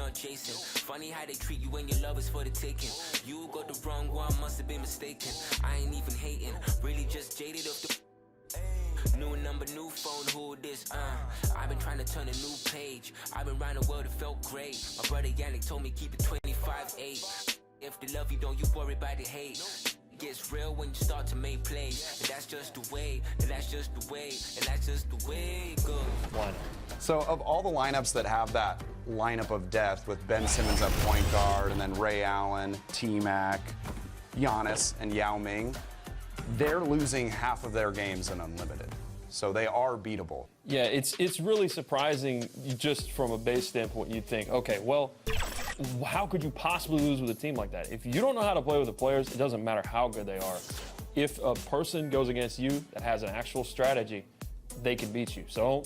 not chasing. Funny how they treat you when your love is for the taking. You got the wrong one, must have been mistaken. I ain't even hating, really just jaded off the new number, new phone, who this, I've been trying to turn a new page. I've been around the world, it felt great. My brother Yannick told me keep it 25-8. If they love you, don't you worry about the hate. It gets real when you start to make plays. And that's just the way, and that's just the way, and that's just the way it goes. So of all the lineups that have that lineup of death with Ben Simmons at point guard and then Ray Allen, T-Mac, Giannis, and Yao Ming, they're losing half of their games in Unlimited. So they are beatable. Yeah, it's really surprising just from a base standpoint. You'd think, okay, well, how could you possibly lose with a team like that? If you don't know how to play with the players, it doesn't matter how good they are. If a person goes against you that has an actual strategy, they can beat you. So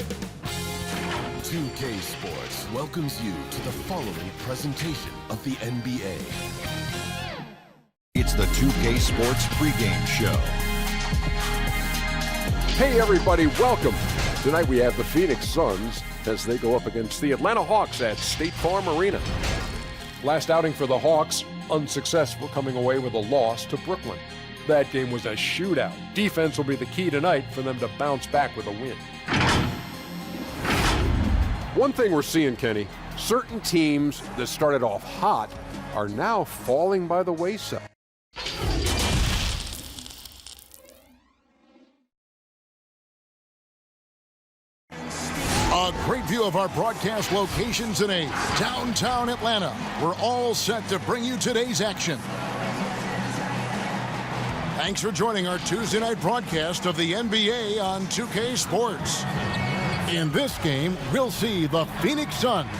2K Sports welcomes you to the following presentation of the NBA. It's the 2K Sports pregame show. Hey everybody, welcome. Tonight we have the Phoenix Suns as they go up against the Atlanta Hawks at State Farm Arena. Last outing for the Hawks, unsuccessful, coming away with a loss to Brooklyn. That game was a shootout. Defense will be the key tonight for them to bounce back with a win. One thing we're seeing, Kenny, certain teams that started off hot are now falling by the wayside. A great view of our broadcast locations in a downtown Atlanta. We're all set to bring you today's action. Thanks for joining our Tuesday night broadcast of the NBA on 2K Sports. In this game, we'll see the Phoenix Suns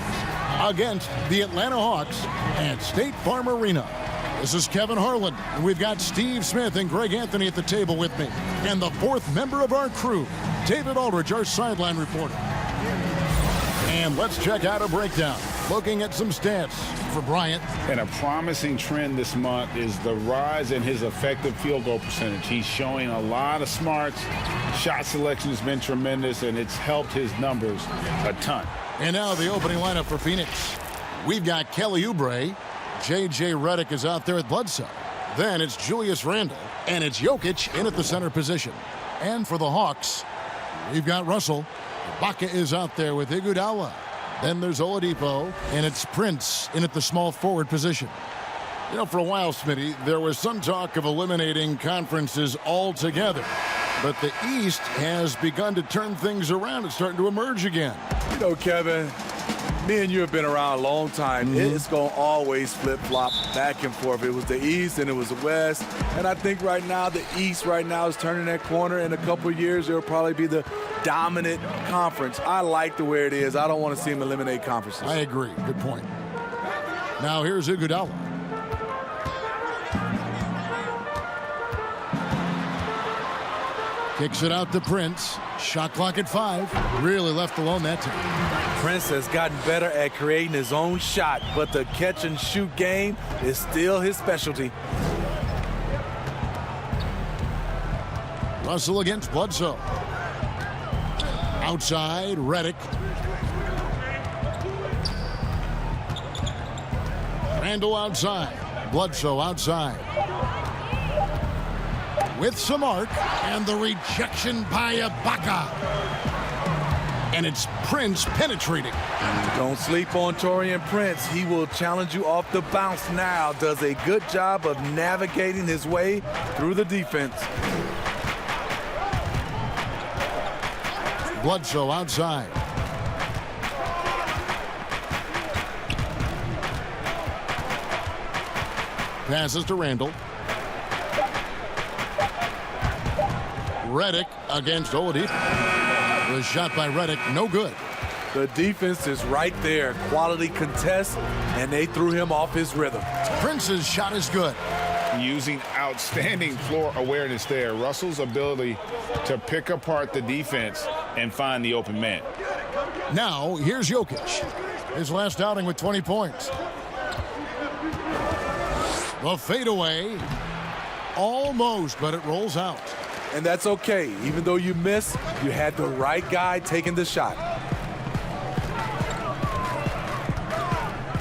against the Atlanta Hawks at State Farm Arena. This is Kevin Harlan, and we've got Steve Smith and Greg Anthony at the table with me. And the fourth member of our crew, David Aldridge, our sideline reporter. And let's check out a breakdown, looking at some stats for Bryant. And a promising trend this month is the rise in his effective field goal percentage. He's showing a lot of smarts. Shot selection has been tremendous, and it's helped his numbers a ton. And now the opening lineup for Phoenix. We've got Kelly Oubre. J.J. Redick is out there at Bledsoe. Then it's Julius Randle, and it's Jokic in at the center position. And for the Hawks, we've got Russell. Ibaka is out there with Iguodala. Then there's Oladipo, and it's Prince in at the small forward position. You know, for a while, Smitty, there was some talk of eliminating conferences altogether. But the East has begun to turn things around. It's starting to emerge again. You know, Kevin, me and you have been around a long time. It's going to always flip-flop back and forth. It was the East and it was the West. And I think right now the East is turning that corner. In a couple of years, it'll probably be the dominant conference. I like the way it is. I don't want to see him eliminate conferences. I agree. Good point. Now here's Iguodala. Kicks it out to Prince. Shot clock at 5. Really left alone that time. Prince has gotten better at creating his own shot, but the catch and shoot game is still his specialty. Russell against Bledsoe. Outside, Redick. Randle outside. Bledsoe outside. With some arc, and the rejection by Ibaka. And it's Prince penetrating. Don't sleep on Taurean Prince. He will challenge you off the bounce now. Does a good job of navigating his way through the defense. Bledsoe outside. Passes to Randle. Redick against Oladipo. The shot by Redick, no good. The defense is right there. Quality contest, and they threw him off his rhythm. Prince's shot is good. Using outstanding floor awareness there. Russell's ability to pick apart the defense and find the open man. Now, here's Jokic. His last outing with 20 points. The fadeaway. Almost, but it rolls out. And that's okay. Even though you missed, you had the right guy taking the shot.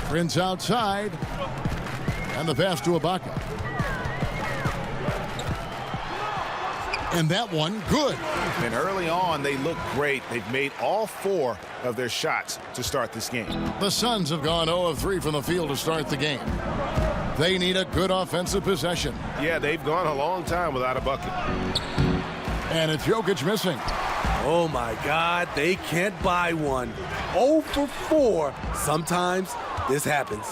Prince outside. And the pass to Ibaka. And that one, good. And early on, they look great. They've made all 4 of their shots to start this game. The Suns have gone 0 of 3 from the field to start the game. They need a good offensive possession. Yeah, they've gone a long time without a bucket. And it's Jokic missing. Oh my God, they can't buy one. 0 for 4. Sometimes this happens.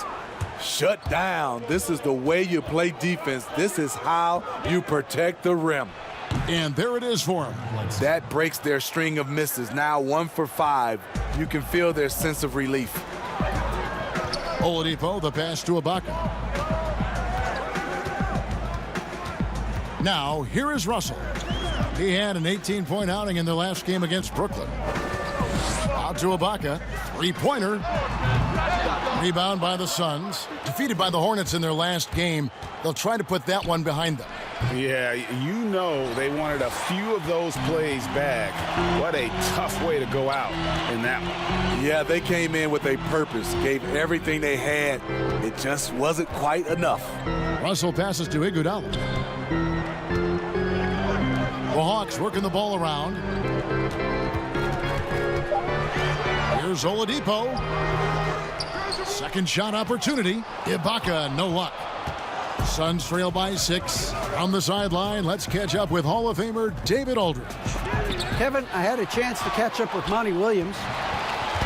Shut down. This is the way you play defense. This is how you protect the rim. And there it is for him. That breaks their string of misses. Now 1 for 5. You can feel their sense of relief. Oladipo, the pass to Ibaka. Now, here is Russell. He had an 18-point outing in their last game against Brooklyn. Out to Ibaka. Three-pointer. Rebound by the Suns. Defeated by the Hornets in their last game. They'll try to put that one behind them. Yeah, you know they wanted a few of those plays back. What a tough way to go out in that one. Yeah, they came in with a purpose, gave everything they had. It just wasn't quite enough. Russell passes to Iguodala. The Hawks working the ball around. Here's Oladipo. Second shot opportunity. Ibaka, no luck. Suns trail by 6. From the sideline, let's catch up with Hall of Famer David Aldridge. Kevin, I had a chance to catch up with Monty Williams.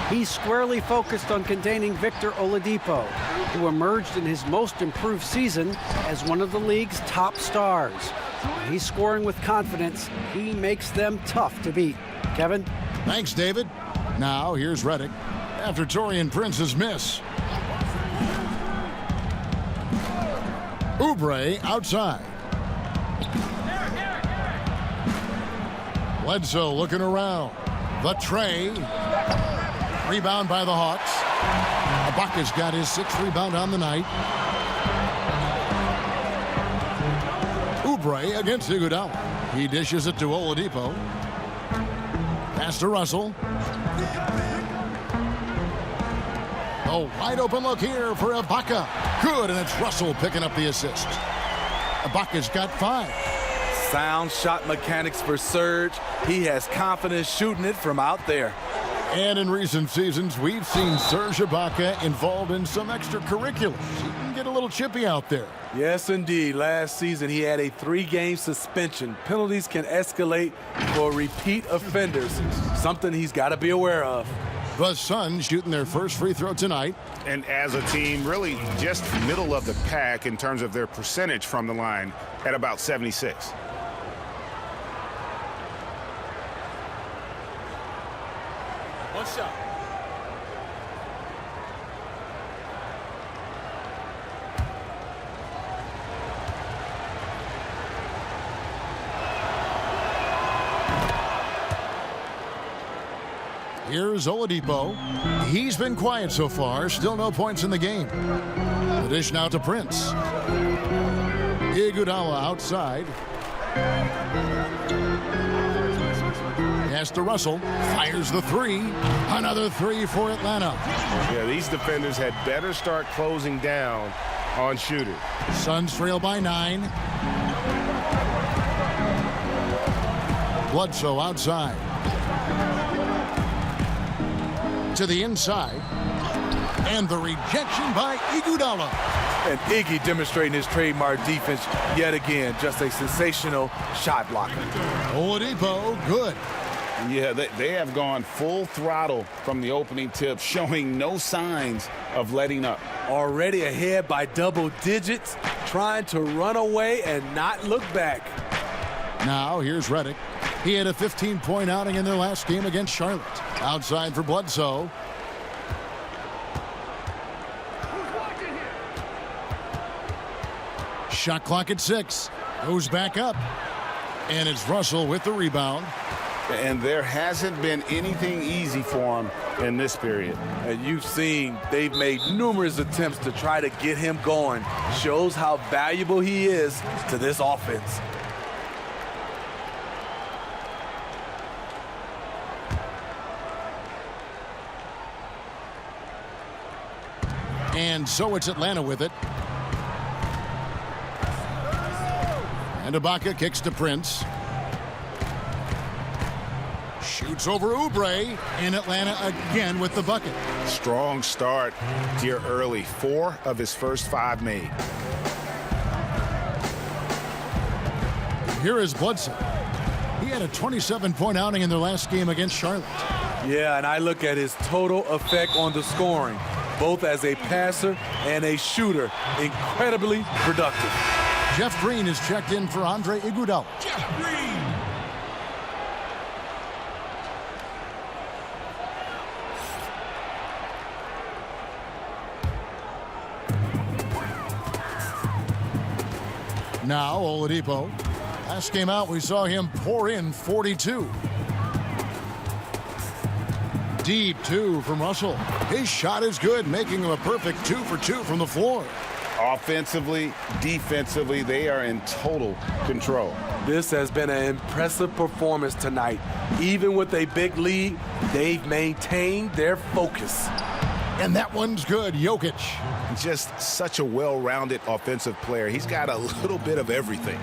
He's squarely focused on containing Victor Oladipo, who emerged in his most improved season as one of the league's top stars. When he's scoring with confidence, he makes them tough to beat. Kevin? Thanks, David. Now, here's Redick after Taurean Prince's miss. Oubre outside. Bledsoe looking around. The tray. Rebound by the Hawks. Ibaka's got his 6th rebound on the night. Oubre against Iguodala. He dishes it to Oladipo. Pass to Russell. A wide open look here for Ibaka. Good, and it's Russell picking up the assist. Ibaka's got 5. Sound shot mechanics for Serge. He has confidence shooting it from out there. And in recent seasons, we've seen Serge Ibaka involved in some extracurriculars. He can get a little chippy out there. Yes, indeed. Last season, he had a 3-game suspension. Penalties can escalate for repeat offenders, something he's got to be aware of. The Suns shooting their first free throw tonight. And as a team, really just middle of the pack in terms of their percentage from the line at about 76. One shot. Here's Oladipo. He's been quiet so far. Still no points in the game. The dish now to Prince. Iguodala outside. Pass to Russell. Fires the 3. Another 3 for Atlanta. Yeah, these defenders had better start closing down on shooters. Suns trail by 9. Bledsoe outside. To the inside. And the rejection by Iguodala. And Iggy demonstrating his trademark defense yet again. Just a sensational shot blocker. Oladipo, good. Yeah, they have gone full throttle from the opening tip, showing no signs of letting up. Already ahead by double digits, trying to run away and not look back. Now, here's Redick. He had a 15-point outing in their last game against Charlotte. Outside for Bledsoe. Shot clock at 6. Goes back up. And it's Russell with the rebound. And there hasn't been anything easy for him in this period. And you've seen they've made numerous attempts to try to get him going. Shows how valuable he is to this offense. And so it's Atlanta with it. And Ibaka kicks to Prince. Shoots over Oubre, and Atlanta again with the bucket. Strong start here early. 4 of his first 5 made. Here is Bledsoe. He had a 27-point outing in their last game against Charlotte. Yeah, and I look at his total effect on the scoring, both as a passer and a shooter. Incredibly productive. Jeff Green is checked in for Andre Iguodala. Jeff Green. Now Oladipo. Last game out, we saw him pour in 42. Deep 2 from Russell. His shot is good, making him a perfect 2 for 2 from the floor. Offensively, defensively, they are in total control. This has been an impressive performance tonight. Even with a big lead, they've maintained their focus. And that one's good, Jokic. Just such a well-rounded offensive player. He's got a little bit of everything.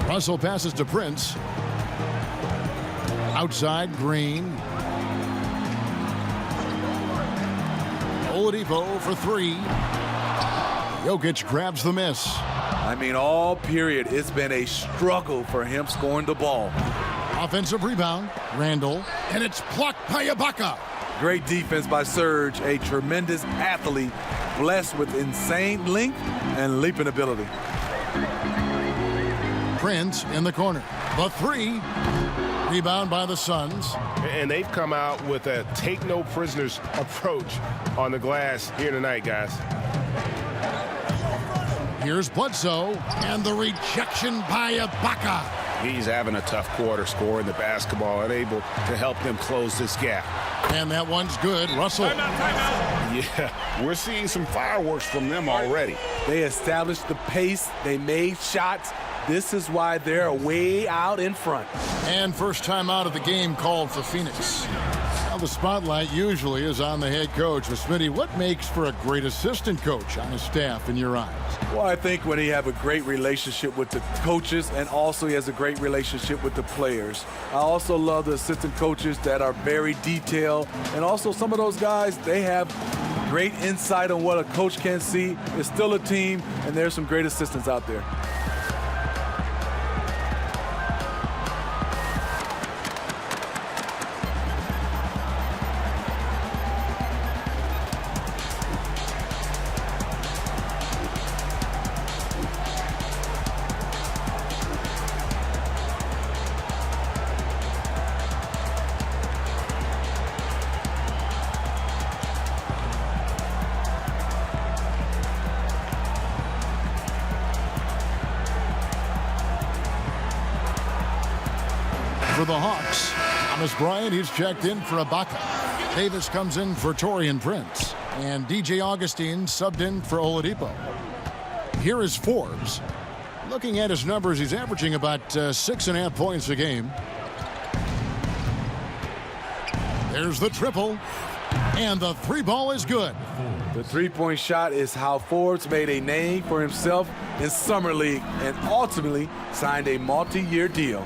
Russell passes to Prince. Outside, Green. Oladipo for 3. Jokic grabs the miss. I mean, all period, it's been a struggle for him scoring the ball. Offensive rebound, Randall, and it's plucked by Ibaka. Great defense by Serge, a tremendous athlete, blessed with insane length and leaping ability. Prince in the corner. The 3. Rebound by the Suns. And they've come out with a take-no-prisoners approach on the glass here tonight, guys. Here's Bledsoe, and the rejection by Ibaka. He's having a tough quarter scoring the basketball, unable to help them close this gap. And that one's good. Russell. Yeah, we're seeing some fireworks from them already. They established the pace. They made shots. This is why they're way out in front. And first time out of the game called for Phoenix. Now the spotlight usually is on the head coach. But Smitty, what makes for a great assistant coach on his staff in your eyes? Well, I think when he have a great relationship with the coaches and also he has a great relationship with the players. I also love the assistant coaches that are very detailed. And also some of those guys, they have great insight on what a coach can see. It's still a team, and there's some great assistants out there. For the Hawks, Thomas Bryant, he's checked in for Ibaka. Davis comes in for Taurean Prince. And DJ Augustine subbed in for Oladipo. Here is Forbes. Looking at his numbers, he's averaging about 6.5 points a game. There's the triple. And the 3 ball is good. The three-point shot is how Forbes made a name for himself in Summer League and ultimately signed a multi-year deal.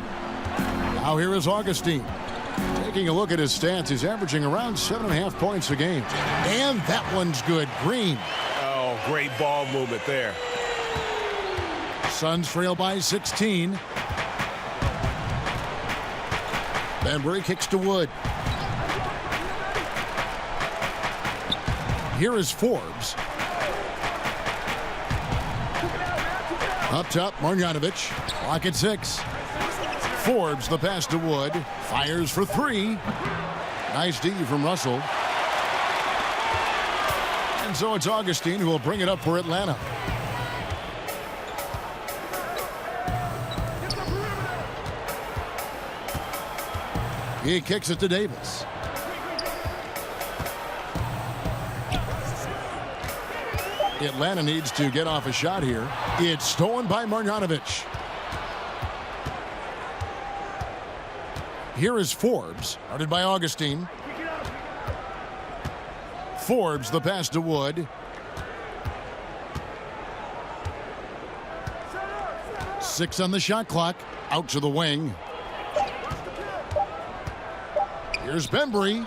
Now here is Augustine. Taking a look at his stats, he's averaging around 7.5 points a game. And that one's good. Green. Oh, great ball movement there. Suns trail by 16. Bembry kicks to Wood. Here is Forbes. Up top, Marjanovic. Clock at 6. Forbes, the pass to Wood. Fires for 3. Nice D from Russell. And so it's Augustine who will bring it up for Atlanta. He kicks it to Davis. Atlanta needs to get off a shot here. It's stolen by Marjanovic. Here is Forbes, guarded by Augustine. Forbes the pass to Wood. Six on the shot clock. Out to the wing. Here's Bembry.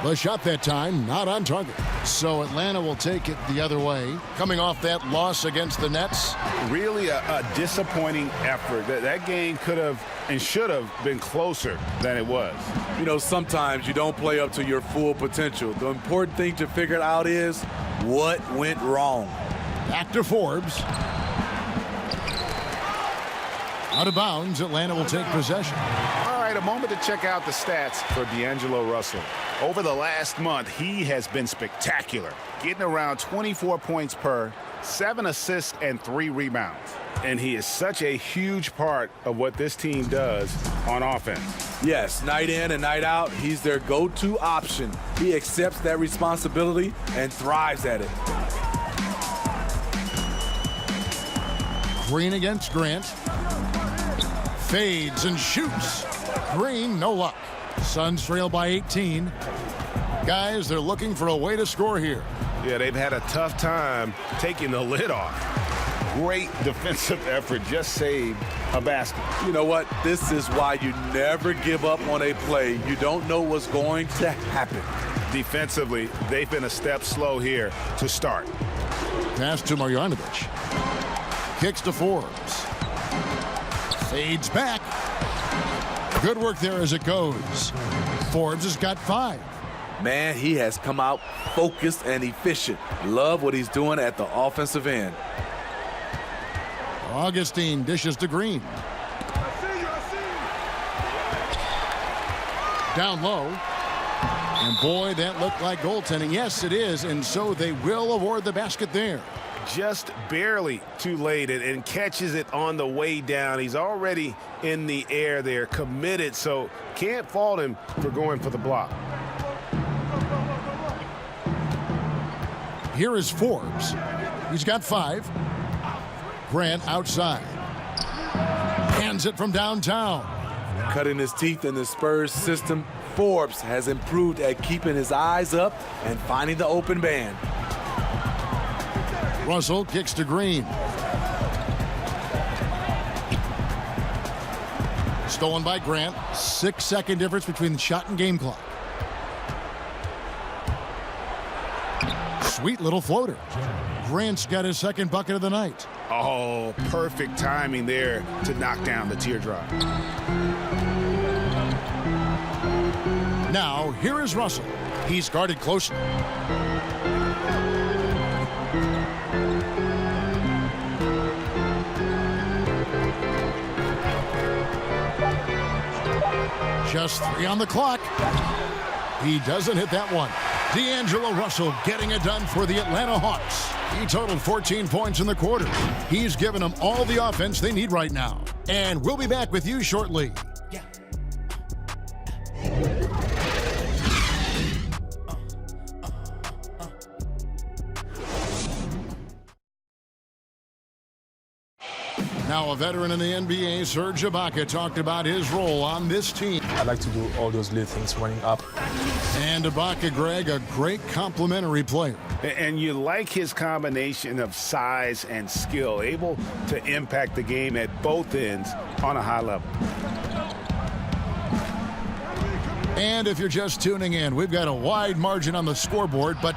The shot that time not on target. So Atlanta will take it the other way. Coming off that loss against the Nets. Really a disappointing effort. That game could have and should have been closer than it was. You know, sometimes you don't play up to your full potential. The important thing to figure out is what went wrong. Back to Forbes. Out of bounds, Atlanta will take possession. All right, a moment to check out the stats for D'Angelo Russell. Over the last month, he has been spectacular, getting around 24 points per, 7 assists, and 3 rebounds. And he is such a huge part of what this team does on offense. Yes, night in and night out, he's their go-to option. He accepts that responsibility and thrives at it. Green against Grant. Fades and shoots. Green, no luck. Suns trail by 18. Guys, they're looking for a way to score here. Yeah, they've had a tough time taking the lid off. Great defensive effort, just saved a basket. You know what? This is why you never give up on a play. You don't know what's going to happen. Defensively, they've been a step slow here to start. Pass to Marjanovic. Kicks to Forbes. Fades back. Good work there as it goes. Forbes has got 5. Man, he has come out focused and efficient. Love what he's doing at the offensive end. Augustine dishes to Green. Down low. And boy, that looked like goaltending. Yes, it is. And so they will award the basket there. Just barely too late and catches it on the way down. He's already in the air there, committed, so can't fault him for going for the block. Here is Forbes. He's got 5. Grant outside. Hands it from downtown. Cutting his teeth in the Spurs system, Forbes has improved at keeping his eyes up and finding the open man. Russell kicks to Green. Stolen by Grant. 6-second difference between the shot and game clock. Sweet little floater. Grant's got his second bucket of the night. Oh, perfect timing there to knock down the teardrop. Now, here is Russell. He's guarded closely. Just 3 on the clock. He doesn't hit that one. D'Angelo Russell getting it done for the Atlanta Hawks. He totaled 14 points in the quarter. He's given them all the offense they need right now. And we'll be back with you shortly. Now a veteran in the NBA, Serge Ibaka, talked about his role on this team. I like to do all those little things running up. And Ibaka, Greg, a great complimentary player. And you like his combination of size and skill, able to impact the game at both ends on a high level. And if you're just tuning in, we've got a wide margin on the scoreboard, but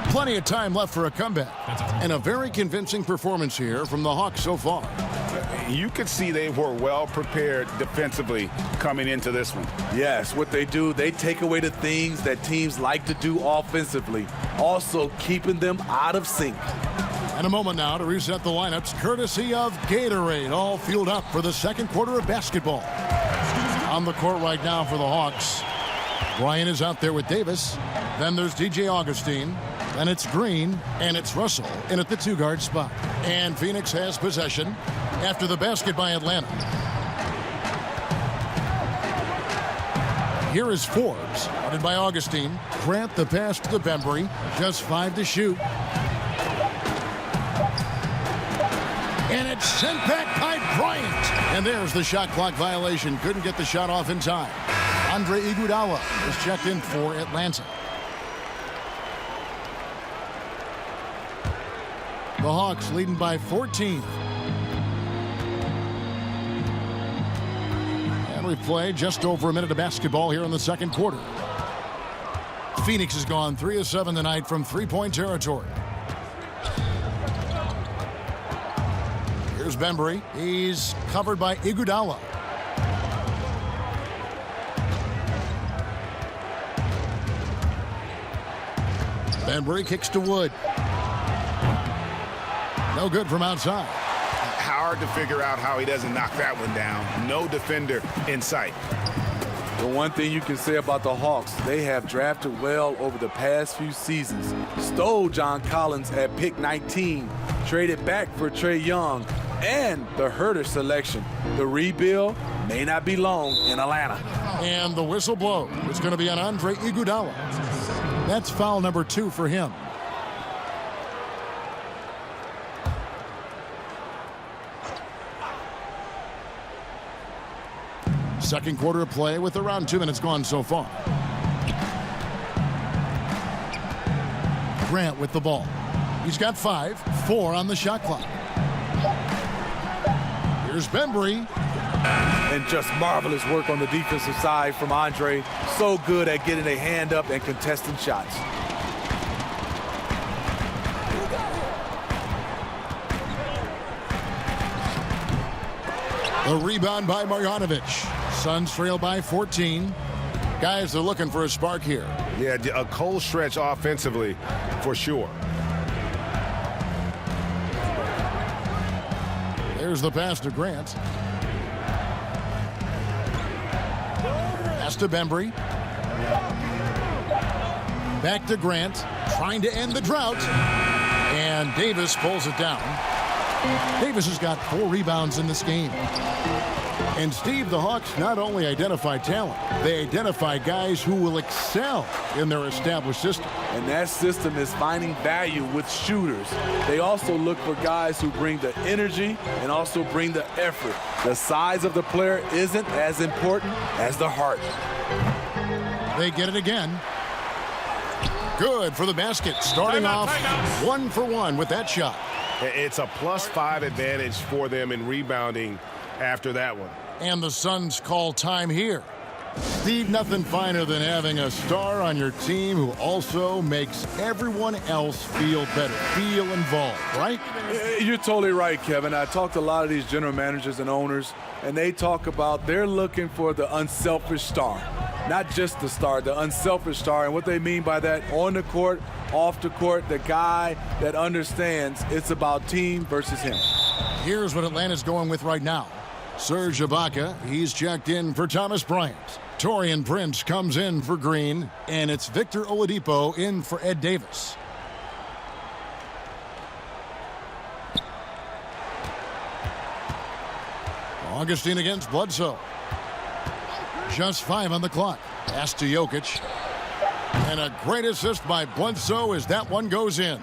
plenty of time left for a comeback. And a very convincing performance here from the Hawks so far. You could see they were well prepared defensively coming into this one. Yes, what they do, they take away the things that teams like to do offensively, also keeping them out of sync. And a moment now to reset the lineups, courtesy of Gatorade, all fueled up for the second quarter of basketball. On the court right now for the Hawks, Ryan is out there with Davis. Then there's DJ Augustine. Then it's Green, and it's Russell in at the 2-guard spot. And Phoenix has possession after the basket by Atlanta. Here is Forbes, guarded by Augustine. Grant the pass to the Bembry. Just 5 to shoot. And it's sent back by Bryant. And there's the shot clock violation. Couldn't get the shot off in time. Andre Iguodala is checked in for Atlanta. The Hawks leading by 14. And we've played just over a minute of basketball here in the second quarter. Phoenix has gone 3 of 7 tonight from three-point territory. Here's Bembry. He's covered by Iguodala. Bembry kicks to Wood. No good from outside. Hard to figure out how he doesn't knock that one down. No defender in sight. The one thing you can say about the Hawks, they have drafted well over the past few seasons. Stole John Collins at pick 19, traded back for Trae Young, and the Herter selection. The rebuild may not be long in Atlanta. And the whistle blows. It's going to be on Andre Iguodala. That's foul number 2 for him. Second quarter of play with around 2 minutes gone so far. Grant with the ball. He's got 5, 4 on the shot clock. Here's Bembry. And just marvelous work on the defensive side from Andre. So good at getting a hand up and contesting shots. The rebound by Marjanovic. Suns trail by 14. Guys are looking for a spark here. Yeah, a cold stretch offensively for sure. There's the pass to Grant. Pass to Bembry. Back to Grant. Trying to end the drought. And Davis pulls it down. Davis has got 4 rebounds in this game. And Steve, the Hawks not only identify talent, they identify guys who will excel in their established system. And that system is finding value with shooters. They also look for guys who bring the energy and also bring the effort. The size of the player isn't as important as the heart. They get it again. Good for the basket. Starting off 1 for 1 with that shot. It's a +5 advantage for them in rebounding after that one. And the Suns call time here. Steve, nothing finer than having a star on your team who also makes everyone else feel better, feel involved, right? You're totally right, Kevin. I talked to a lot of these general managers and owners, and they talk about they're looking for the unselfish star. Not just the star, the unselfish star. And what they mean by that, on the court, off the court, the guy that understands it's about team versus him. Here's what Atlanta's going with right now. Serge Ibaka, he's checked in for Thomas Bryant. Taurean Prince comes in for Green, and it's Victor Oladipo in for Ed Davis. Augustine against Bledsoe. Just 5 on the clock. Pass to Jokic. And a great assist by Bledsoe as that one goes in.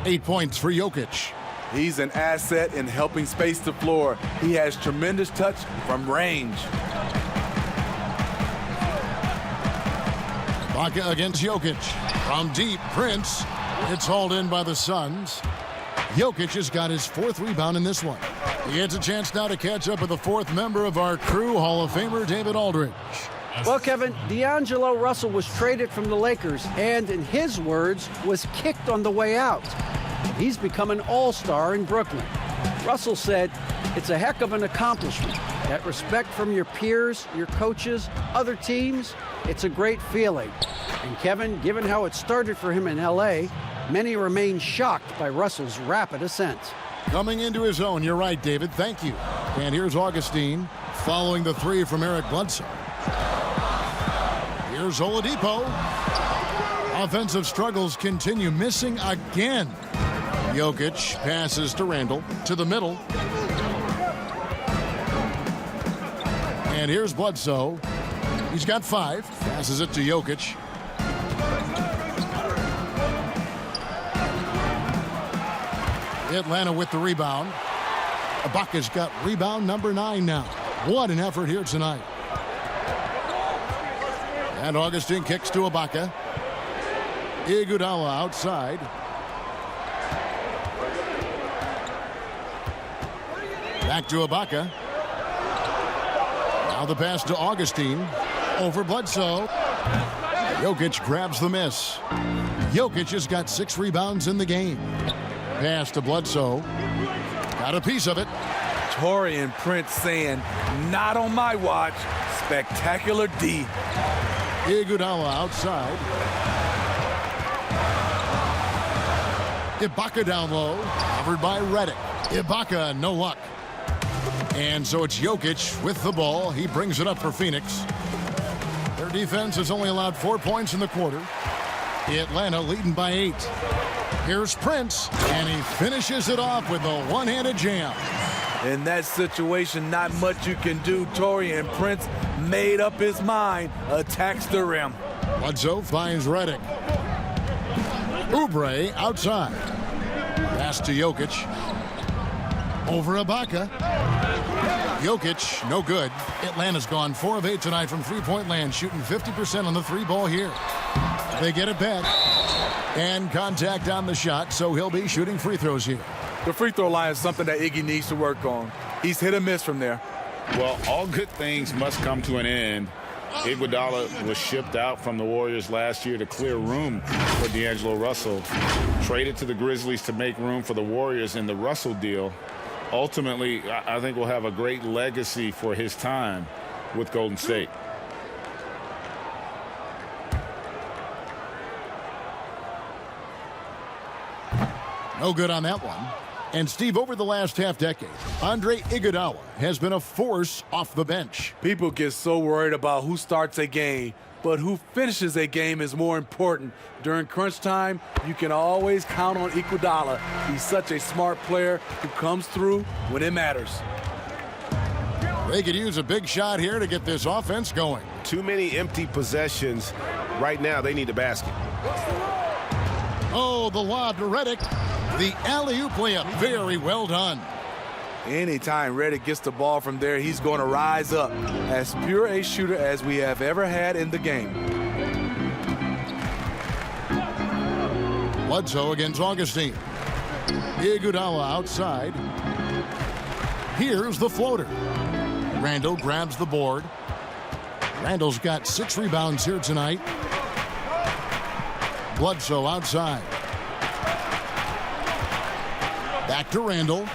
8 points for Jokic. He's an asset in helping space the floor. He has tremendous touch from range. Ibaka against Jokic. From deep, Prince. It's hauled in by the Suns. Jokic has got his 4th rebound in this one. He gets a chance now to catch up with the 4th member of our crew, Hall of Famer David Aldridge. Well, Kevin, D'Angelo Russell was traded from the Lakers and, in his words, was kicked on the way out. He's become an all-star in Brooklyn. Russell said, "It's a heck of an accomplishment. That respect from your peers, your coaches, other teams, it's a great feeling." And Kevin, given how it started for him in L.A., many remain shocked by Russell's rapid ascent. Coming into his own, you're right, David. Thank you. And here's Augustine following the 3 from Eric Bledsoe. Here's Oladipo. Offensive struggles continue, missing again. Jokic passes to Randall to the middle. And here's Bledsoe. He's got 5. Passes it to Jokic. Atlanta with the rebound. Ibaka's got rebound number 9 now. What an effort here tonight. And Augustine kicks to Ibaka. Iguodala outside. Back to Ibaka. Now the pass to Augustine. Over Bledsoe. Jokic grabs the miss. Jokic has got 6 rebounds in the game. Pass to Bledsoe. Got a piece of it. Taurean Prince saying, not on my watch. Spectacular D. Iguodala outside. Ibaka down low. Covered by Redick. Ibaka, no luck. And so it's Jokic with the ball. He brings it up for Phoenix. Their defense has only allowed 4 points in the quarter. Atlanta leading by 8. Here's Prince, and he finishes it off with a one-handed jam. In that situation, not much you can do. Taurean Prince made up his mind, attacks the rim. Bledsoe finds Redick. Oubre outside. Pass to Jokic. Over Ibaka. Jokic, no good. Atlanta's gone 4 of 8 tonight from three-point land, shooting 50% on the 3-ball here. They get it back. And contact on the shot, so he'll be shooting free throws here. The free throw line is something that Iggy needs to work on. He's hit or miss from there. Well, all good things must come to an end. Iguodala was shipped out from the Warriors last year to clear room for D'Angelo Russell. Traded to the Grizzlies to make room for the Warriors in the Russell deal. Ultimately, I think we'll have a great legacy for his time with Golden State. No good on that one. And Steve, over the last half-decade, Andre Iguodala has been a force off the bench. People get so worried about who starts a game, but who finishes a game is more important. During crunch time, you can always count on Iguodala. He's such a smart player who comes through when it matters. They could use a big shot here to get this offense going. Too many empty possessions. Right now, they need a basket. Oh, the lob to Redick. The alley-oop layup. Very well done. Anytime Redick gets the ball from there, he's going to rise up. As pure a shooter as we have ever had in the game. Bledsoe against Augustine. Iguodala outside. Here's the floater. Randall grabs the board. Randall's got 6 rebounds here tonight. Bledsoe outside. Back to Randall.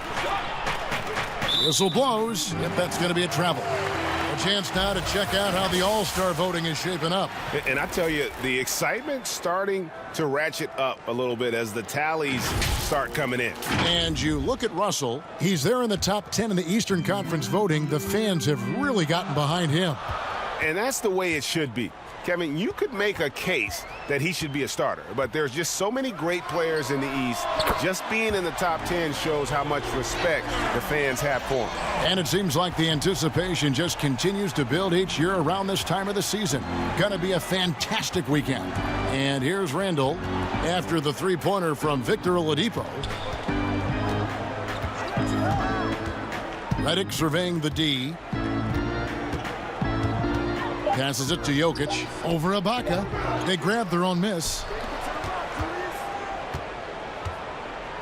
Whistle blows. Yep, that's going to be a travel. A chance now to check out how the All-Star voting is shaping up. And I tell you, the excitement's starting to ratchet up a little bit as the tallies start coming in. And you look at Russell. He's there in the top 10 in the Eastern Conference voting. The fans have really gotten behind him. And that's the way it should be. Kevin, you could make a case that he should be a starter, but there's just so many great players in the East. Just being in the top 10 shows how much respect the fans have for him. And it seems like the anticipation just continues to build each year around this time of the season. Gonna be a fantastic weekend. And here's Randall after the three-pointer from Victor Oladipo. Redick surveying the D. Passes it to Jokic. Over Ibaka. They grab their own miss.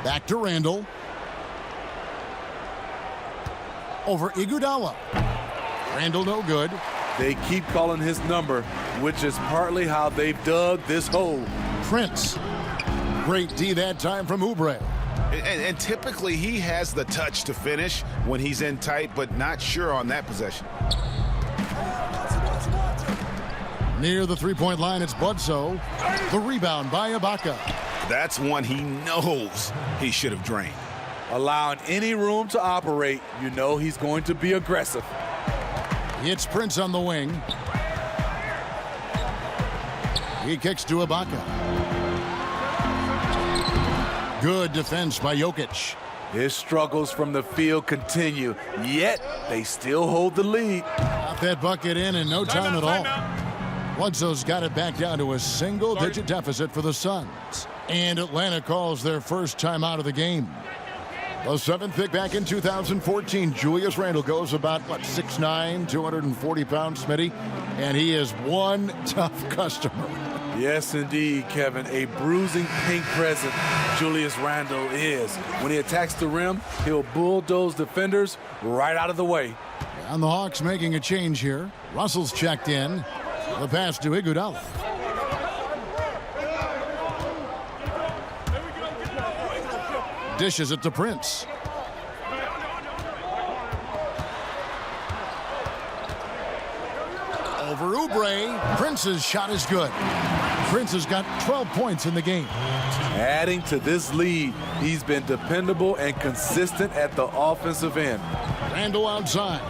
Back to Randall. Over Iguodala. Randall no good. They keep calling his number, which is partly how they've dug this hole. Prince. Great D that time from Oubre. And typically he has the touch to finish when he's in tight, but not sure on that possession. Near the three-point line, it's Bledsoe. The rebound by Ibaka. That's one he knows he should have drained. Allowing any room to operate, you know he's going to be aggressive. It's Prince on the wing. He kicks to Ibaka. Good defense by Jokic. His struggles from the field continue, yet they still hold the lead. Got that bucket in no time at all. Bledsoe's got it back down to a single-digit deficit for the Suns. And Atlanta calls their first time out of the game. The 7th pick back in 2014. Julius Randle goes about, 6'9", 240 pounds, Smitty. And he is one tough customer. Yes, indeed, Kevin. A bruising pink present Julius Randle is. When he attacks the rim, he'll bulldoze defenders right out of the way. And the Hawks making a change here. Russell's checked in. The pass to Iguodala. Dishes it to Prince. Over Oubre. Prince's shot is good. Prince has got 12 points in the game. Adding to this lead, he's been dependable and consistent at the offensive end. Randle outside.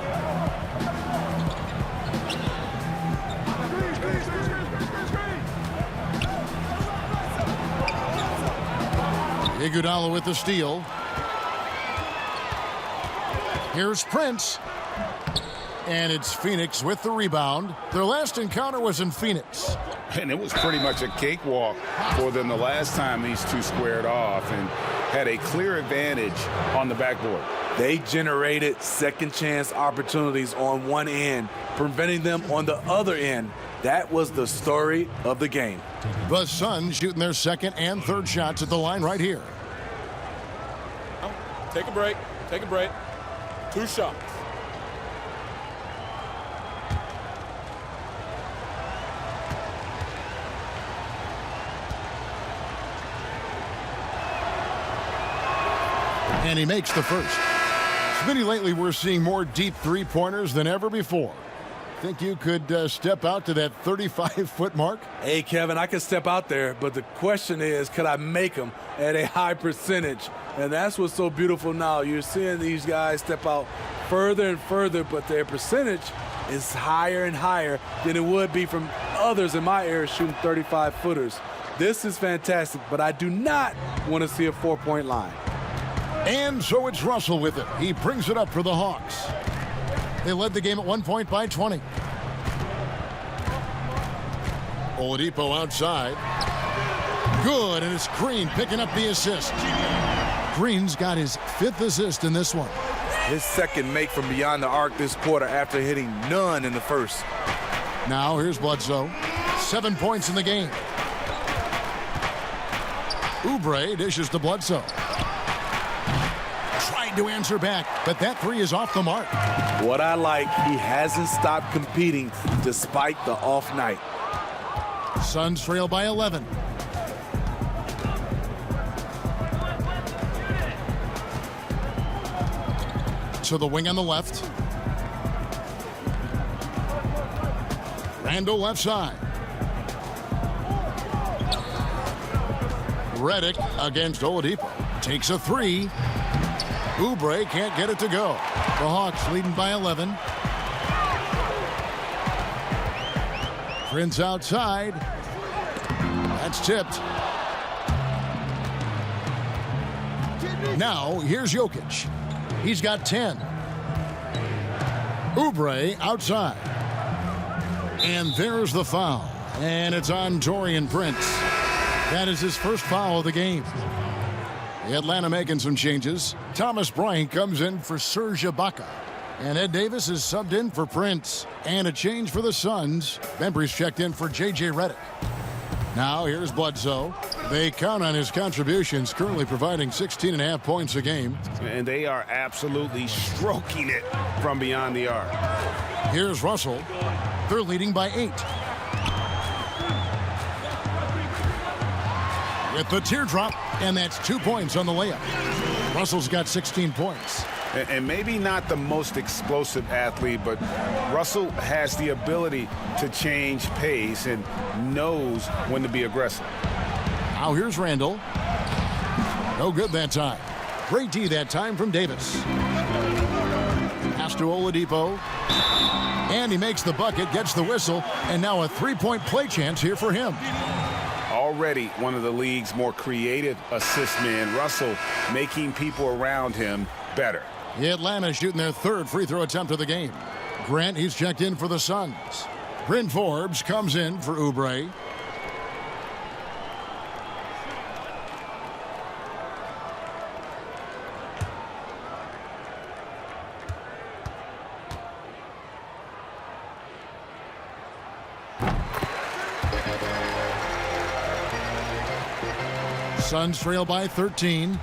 Iguodala with the steal. Here's Prince. And it's Phoenix with the rebound. Their last encounter was in Phoenix. And it was pretty much a cakewalk for them the last time these two squared off and had a clear advantage on the backboard. They generated second chance opportunities on one end, preventing them on the other end. That was the story of the game. The Suns shooting their second and third shots at the line right here. Take a break. Take a break. 2 shots. And he makes the first. Smitty, lately we're seeing more deep three-pointers than ever before. Think you could step out to that 35-foot mark? Hey, Kevin, I can step out there, but the question is, could I make them at a high percentage? And that's what's so beautiful now. You're seeing these guys step out further and further, but their percentage is higher and higher than it would be from others in my area shooting 35-footers. This is fantastic, but I do not want to see a 4-point line. And so it's Russell with it. He brings it up for the Hawks. They led the game at 1 point by 20. Oladipo outside. Good, and it's Green picking up the assist. Green's got his 5th assist in this one. His second make from beyond the arc this quarter after hitting none in the first. Now here's Bledsoe. 7 points in the game. Oubre dishes to Bledsoe. Tried to answer back, but that three is off the mark. What I like, he hasn't stopped competing despite the off night. Suns trail by 11. To the wing on the left. Randle left side. Redick against Oladipo. Takes a three. Oubre can't get it to go. The Hawks leading by 11. Prince outside. That's tipped. Now here's Jokic. He's got 10. Oubre outside. And there's the foul. And it's on Taurean Prince. That is his first foul of the game. Atlanta making some changes. Thomas Bryant comes in for Serge Ibaka. And Ed Davis is subbed in for Prince. And a change for the Suns. Bembry's checked in for J.J. Redick. Now here's Bledsoe. They count on his contributions, currently providing 16.5 points a game. And they are absolutely stroking it from beyond the arc. Here's Russell. They're leading by 8. With the teardrop, and that's 2 points on the layup. Russell's got 16 points. And maybe not the most explosive athlete, but Russell has the ability to change pace and knows when to be aggressive. Now here's Randle. No good that time. Great D that time from Davis. Pass to Oladipo. And he makes the bucket, gets the whistle, and now a three-point play chance here for him. Already one of the league's more creative assist men, Russell making people around him better. Atlanta shooting their third free throw attempt of the game. Grant, he's checked in for the Suns. Bryn Forbes comes in for Oubre. Suns trail by 13.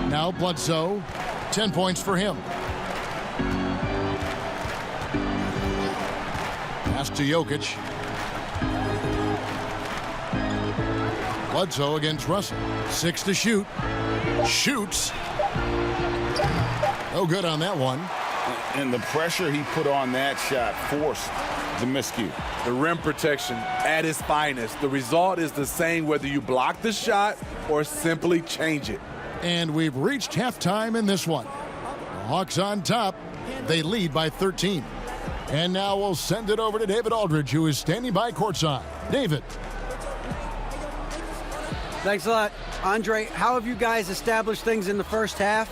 Now Bledsoe, 10 points for him. Pass to Jokic. Bledsoe against Russell. 6 to shoot. Shoots. No good on that one. And the pressure he put on that shot forced the miscue. The rim protection at its finest. The result is the same whether you block the shot or simply change it. And we've reached halftime in this one. The Hawks on top. They lead by 13. And now we'll send it over to David Aldridge, who is standing by courtside. David. Thanks a lot. Andre, how have you guys established things in the first half?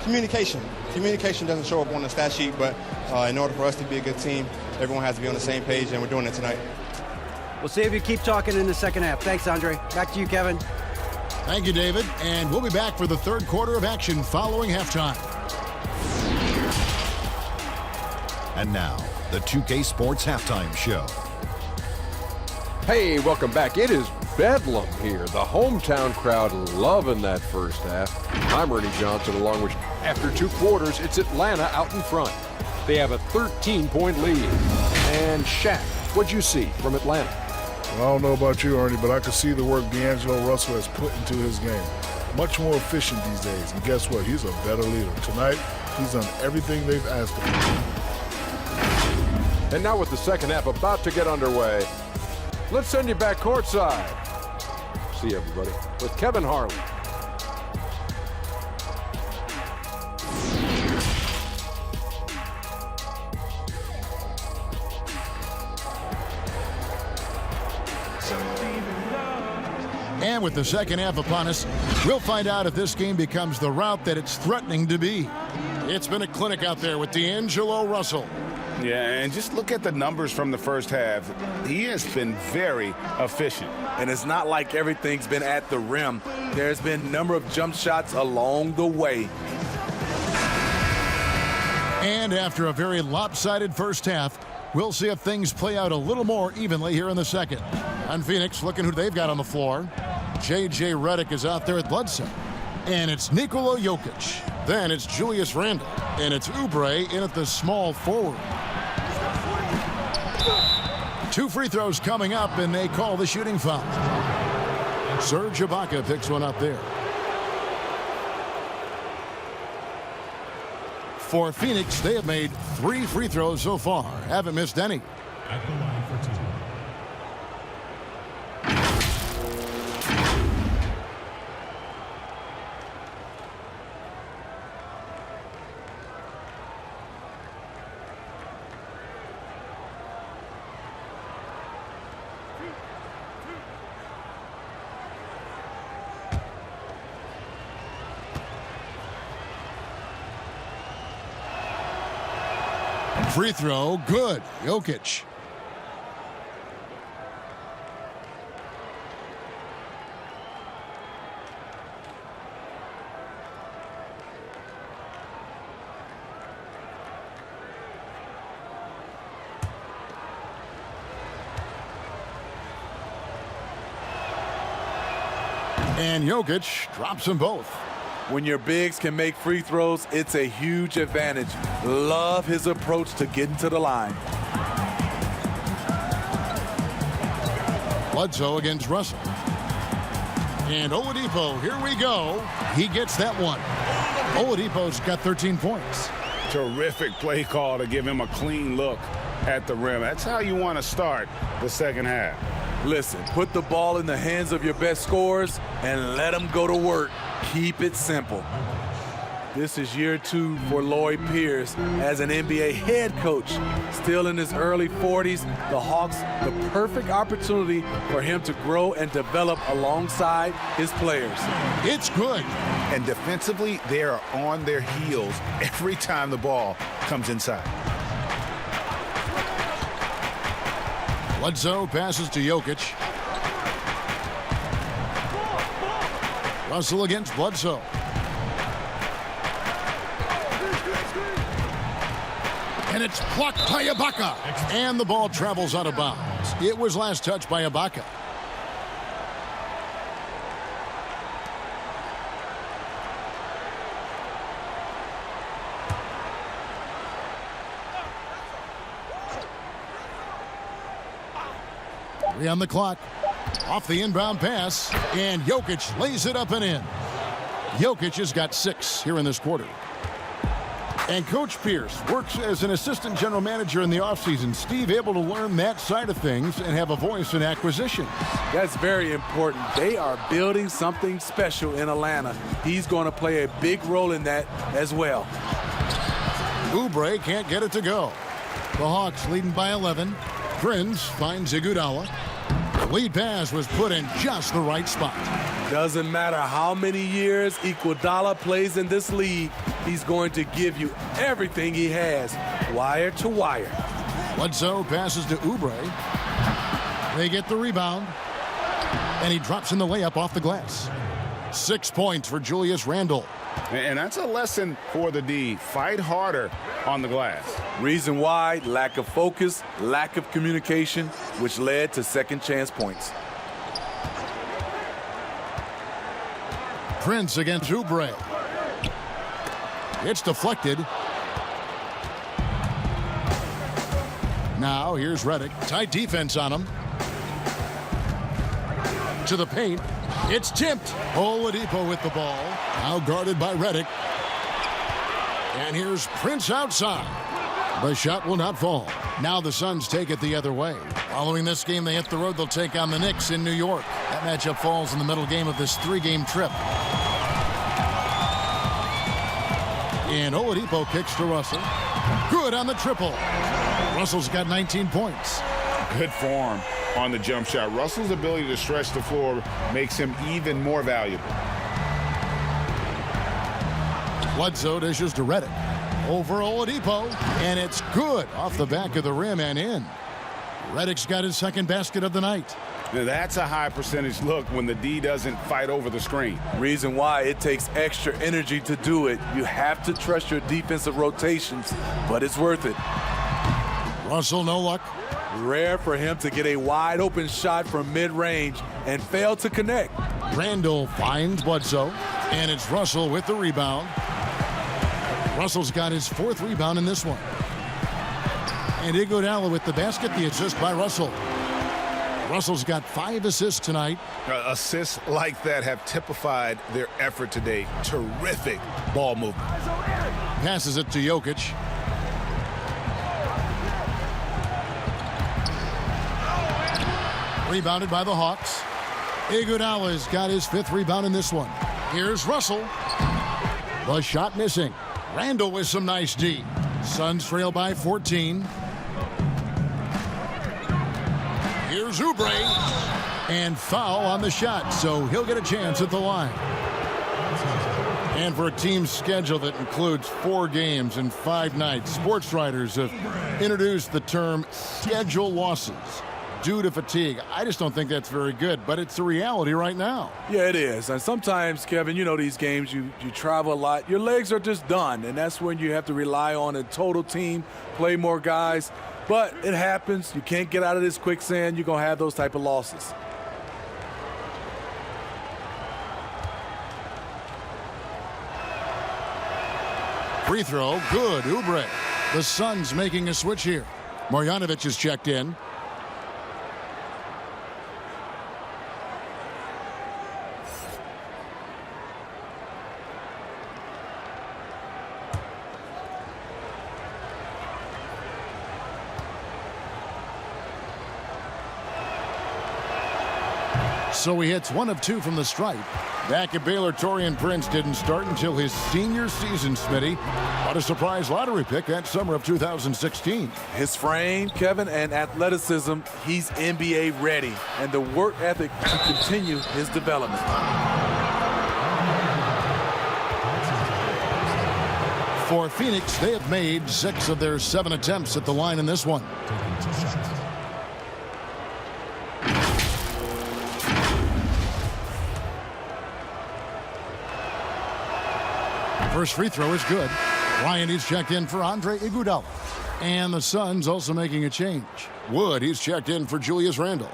Communication. Communication doesn't show up on the stat sheet, but in order for us to be a good team, everyone has to be on the same page, and we're doing it tonight. We'll see if you keep talking in the second half. Thanks, Andre. Back to you, Kevin. Thank you, David. And we'll be back for the third quarter of action following halftime. And now, the 2K Sports Halftime Show. Hey, welcome back. It is bedlam here. The hometown crowd loving that first half. I'm Ernie Johnson, along with, after 2 quarters, it's Atlanta out in front. They have a 13-point lead. And Shaq, what'd you see from Atlanta? Well, I don't know about you, Ernie, but I can see the work D'Angelo Russell has put into his game. Much more efficient these days. And guess what? He's a better leader. Tonight, he's done everything they've asked him. And now with the second half about to get underway, let's send you back courtside. See you, everybody, with Kevin Harlan. And with the second half upon us, we'll find out if this game becomes the route that it's threatening to be. It's been a clinic out there with D'Angelo Russell. Yeah, and just look at the numbers from the first half. He has been very efficient. And it's not like everything's been at the rim. There's been a number of jump shots along the way. And after a very lopsided first half, we'll see if things play out a little more evenly here in the second. On Phoenix, looking who they've got on the floor. J.J. Redick is out there at Bledsoe. And it's Nikola Jokic. Then it's Julius Randle. And it's Oubre in at the small forward. 2 free throws coming up, and they call the shooting foul. Serge Ibaka picks one up there. For Phoenix, they have made 3 free throws so far. Haven't missed any. At the line for 2. Free throw, good. Jokic. And Jokic drops them both. When your bigs can make free throws, it's a huge advantage. Love his approach to getting to the line. Bledsoe against Russell. And Oladipo, here we go. He gets that one. Oladipo's got 13 points. Terrific play call to give him a clean look at the rim. That's how you want to start the second half. Listen, put the ball in the hands of your best scorers and let them go to work. Keep it simple. This is year 2 for Lloyd Pierce as an NBA head coach. Still in his early 40s, the Hawks, the perfect opportunity for him to grow and develop alongside his players. It's good. And defensively, they are on their heels every time the ball comes inside. Bledsoe passes to Jokic. Russell against Bledsoe. And it's blocked by Ibaka. And the ball travels out of bounds. It was last touched by Ibaka. Three on the clock. Off the inbound pass, and Jokic lays it up and in. Jokic has got 6 here in this quarter. And Coach Pierce works as an assistant general manager in the offseason. Steve, able to learn that side of things and have a voice in acquisition. That's very important. They are building something special in Atlanta. He's going to play a big role in that as well. Oubre can't get it to go. The Hawks leading by 11. Prince finds Iguodala. The lead pass was put in just the right spot. Doesn't matter how many years Iguodala plays in this league, he's going to give you everything he has, wire to wire. Bledsoe passes to Oubre. They get the rebound, and he drops in the layup off the glass. 6 points for Julius Randle. And that's a lesson for the D. Fight harder on the glass. Reason why: lack of focus, lack of communication, which led to second chance points. Prince against Oubre. It's deflected. Now here's Redick. Tight defense on him. To the paint. It's tipped. Oladipo with the ball. Now guarded by Redick. And here's Prince outside. The shot will not fall. Now the Suns take it the other way. Following this game, they hit the road. They'll take on the Knicks in New York. That matchup falls in the middle game of this 3-game trip. And Oladipo kicks to Russell. Good on the triple. Russell's got 19 points. Good form on the jump shot. Russell's ability to stretch the floor makes him even more valuable. Bledsoe dishes to Redick. Over Oladipo, and it's good off the back of the rim and in. Redick's got his second basket of the night. That's a high percentage look when the D doesn't fight over the screen. Reason why: it takes extra energy to do it. You have to trust your defensive rotations, but it's worth it. Russell, no luck. Rare for him to get a wide open shot from mid-range and fail to connect. Randle finds Bledsoe, and it's Russell with the rebound. Russell's got his 4th rebound in this one. And Iguodala with the basket, the assist by Russell. Russell's got 5 assists tonight. Assists like that have typified their effort today. Terrific ball movement. Passes it to Jokic. Rebounded by the Hawks. Iguodala's got his 5th rebound in this one. Here's Russell. The shot missing. Randle with some nice D. Suns trail by 14. Here's Oubre. And foul on the shot, so he'll get a chance at the line. And for a team's schedule that includes 4 games and 5 nights, sports writers have introduced the term schedule losses due to fatigue. I just don't think that's very good, but it's the reality right now. Yeah, it is. And sometimes, Kevin, you know these games, you travel a lot. Your legs are just done, and that's when you have to rely on a total team, play more guys. But it happens. You can't get out of this quicksand. You're going to have those type of losses. Free throw, good. Oubre. The Suns making a switch here. Marjanovic is checked in. So he hits 1 of 2 from the stripe. Back at Baylor, Taurean Prince didn't start until his senior season, Smitty. What a surprise lottery pick that summer of 2016. His frame, Kevin, and athleticism, he's NBA ready. And the work ethic to continue his development. For Phoenix, they have made 6 of their 7 attempts at the line in this one. First free throw is good. Ryan is checked in for Andre Iguodala. And the Suns also making a change. Wood, he's checked in for Julius Randle.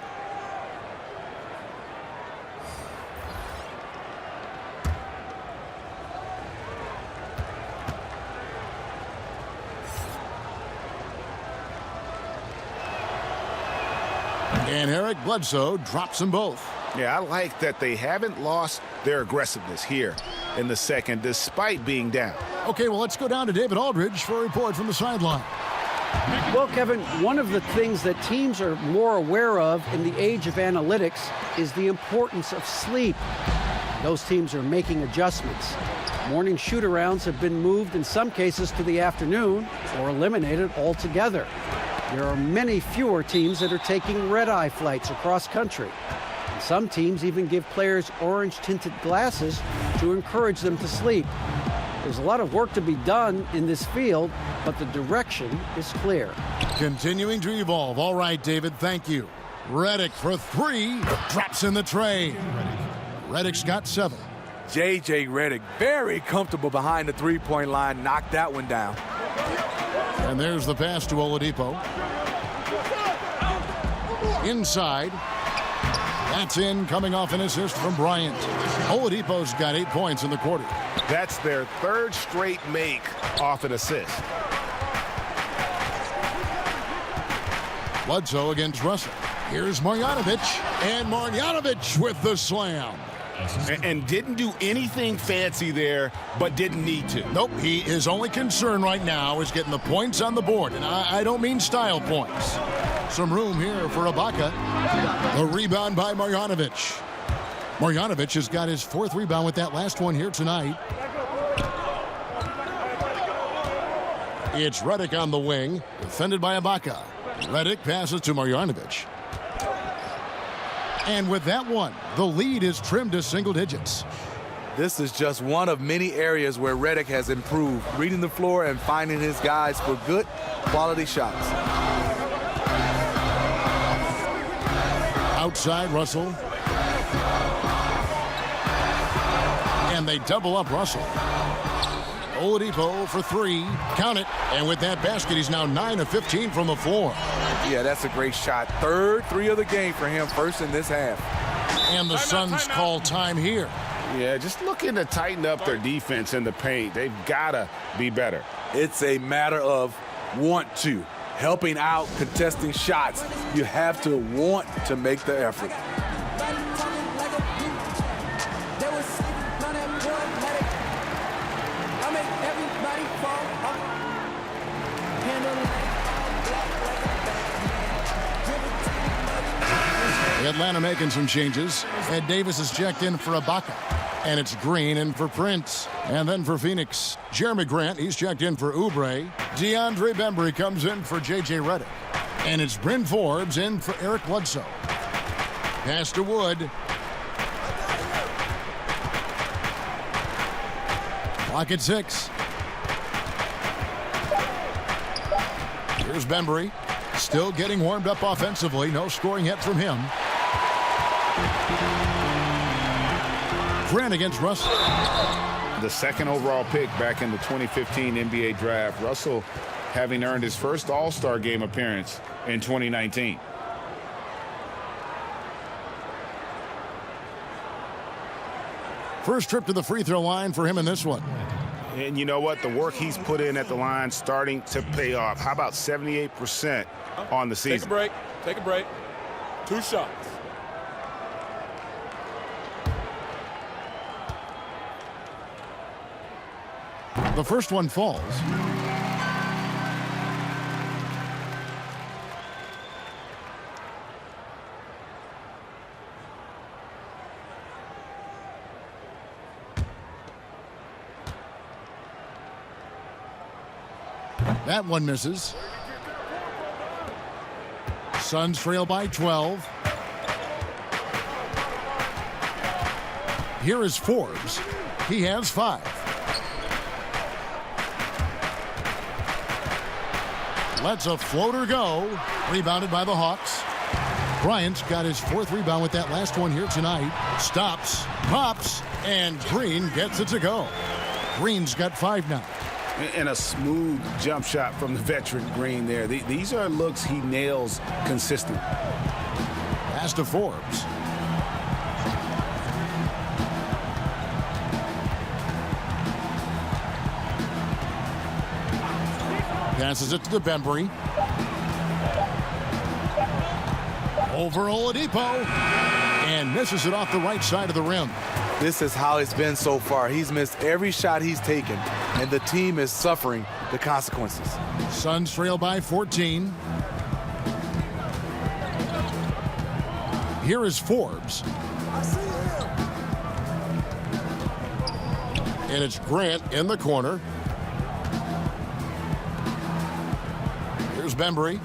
And Eric Bledsoe drops them both. Yeah, I like that they haven't lost their aggressiveness here in the second, despite being down. Okay, well, let's go down to David Aldridge for a report from the sideline. Well, Kevin, one of the things that teams are more aware of in the age of analytics is the importance of sleep. Those teams are making adjustments. Morning shoot-arounds have been moved in some cases to the afternoon or eliminated altogether. There are many fewer teams that are taking red-eye flights across country. And some teams even give players orange-tinted glasses to encourage them to sleep. There's a lot of work to be done in this field, but the direction is clear. Continuing to evolve. All right, David, thank you. Redick for three, drops in the tray. Redick's got 7. J.J. Redick, very comfortable behind the three-point line, knocked that one down. And there's the pass to Oladipo. Inside. That's in, coming off an assist from Bryant. Oladipo's got 8 points in the quarter. That's their 3rd straight make off an assist. Bledsoe against Russell. Here's Marjanovic, and Marjanovic with the slam. And didn't do anything fancy there, but didn't need to. Nope, his only concern right now is getting the points on the board, and I don't mean style points. Some room here for Ibaka. The rebound by Marjanovic. Marjanovic has got his 4th rebound with that last one here tonight. It's Redick on the wing, defended by Ibaka. Redick passes to Marjanovic. And with that one, the lead is trimmed to single digits. This is just one of many areas where Redick has improved, reading the floor and finding his guys for good quality shots. Outside, Russell. And they double up Russell. Oladipo for 3. Count it. And with that basket, he's now 9 of 15 from the floor. Yeah, that's a great shot. 3rd 3 of the game for him, first in this half. And the Suns call time here. Yeah, just looking to tighten up their defense in the paint. They've got to be better. It's a matter of want to. Helping out, contesting shots. You have to want to make the effort. Atlanta making some changes. Ed Davis is checked in for Ibaka. And it's Green in for Prince. And then for Phoenix, Jeremy Grant, he's checked in for Oubre. DeAndre Bembry comes in for J.J. Redick. And it's Bryn Forbes in for Eric Bledsoe. Pass to Wood. Clock at 6. Here's Bembry. Still getting warmed up offensively. No scoring yet from him. Grant against Russell. The 2nd overall pick back in the 2015 NBA draft. Russell having earned his first All-Star game appearance in 2019. First trip to the free throw line for him in this one. And you know what? The work he's put in at the line starting to pay off. How about 78% on the season? Take a break. Take a break. 2 shots. The first one falls. That one misses. Suns trail by 12. Here is Forbes. He has 5. Lets a floater go. Rebounded by the Hawks. Bryant's got his 4th rebound with that last one here tonight. Stops, pops, and Green gets it to go. Green's got 5 now. And a smooth jump shot from the veteran Green there. These are looks he nails consistently. Pass to Forbes. Passes it to Bembry. Over Oladipo. And misses it off the right side of the rim. This is how it's been so far. He's missed every shot he's taken, and the team is suffering the consequences. Suns trail by 14. Here is Forbes. And it's Grant in the corner. Here's Bembry.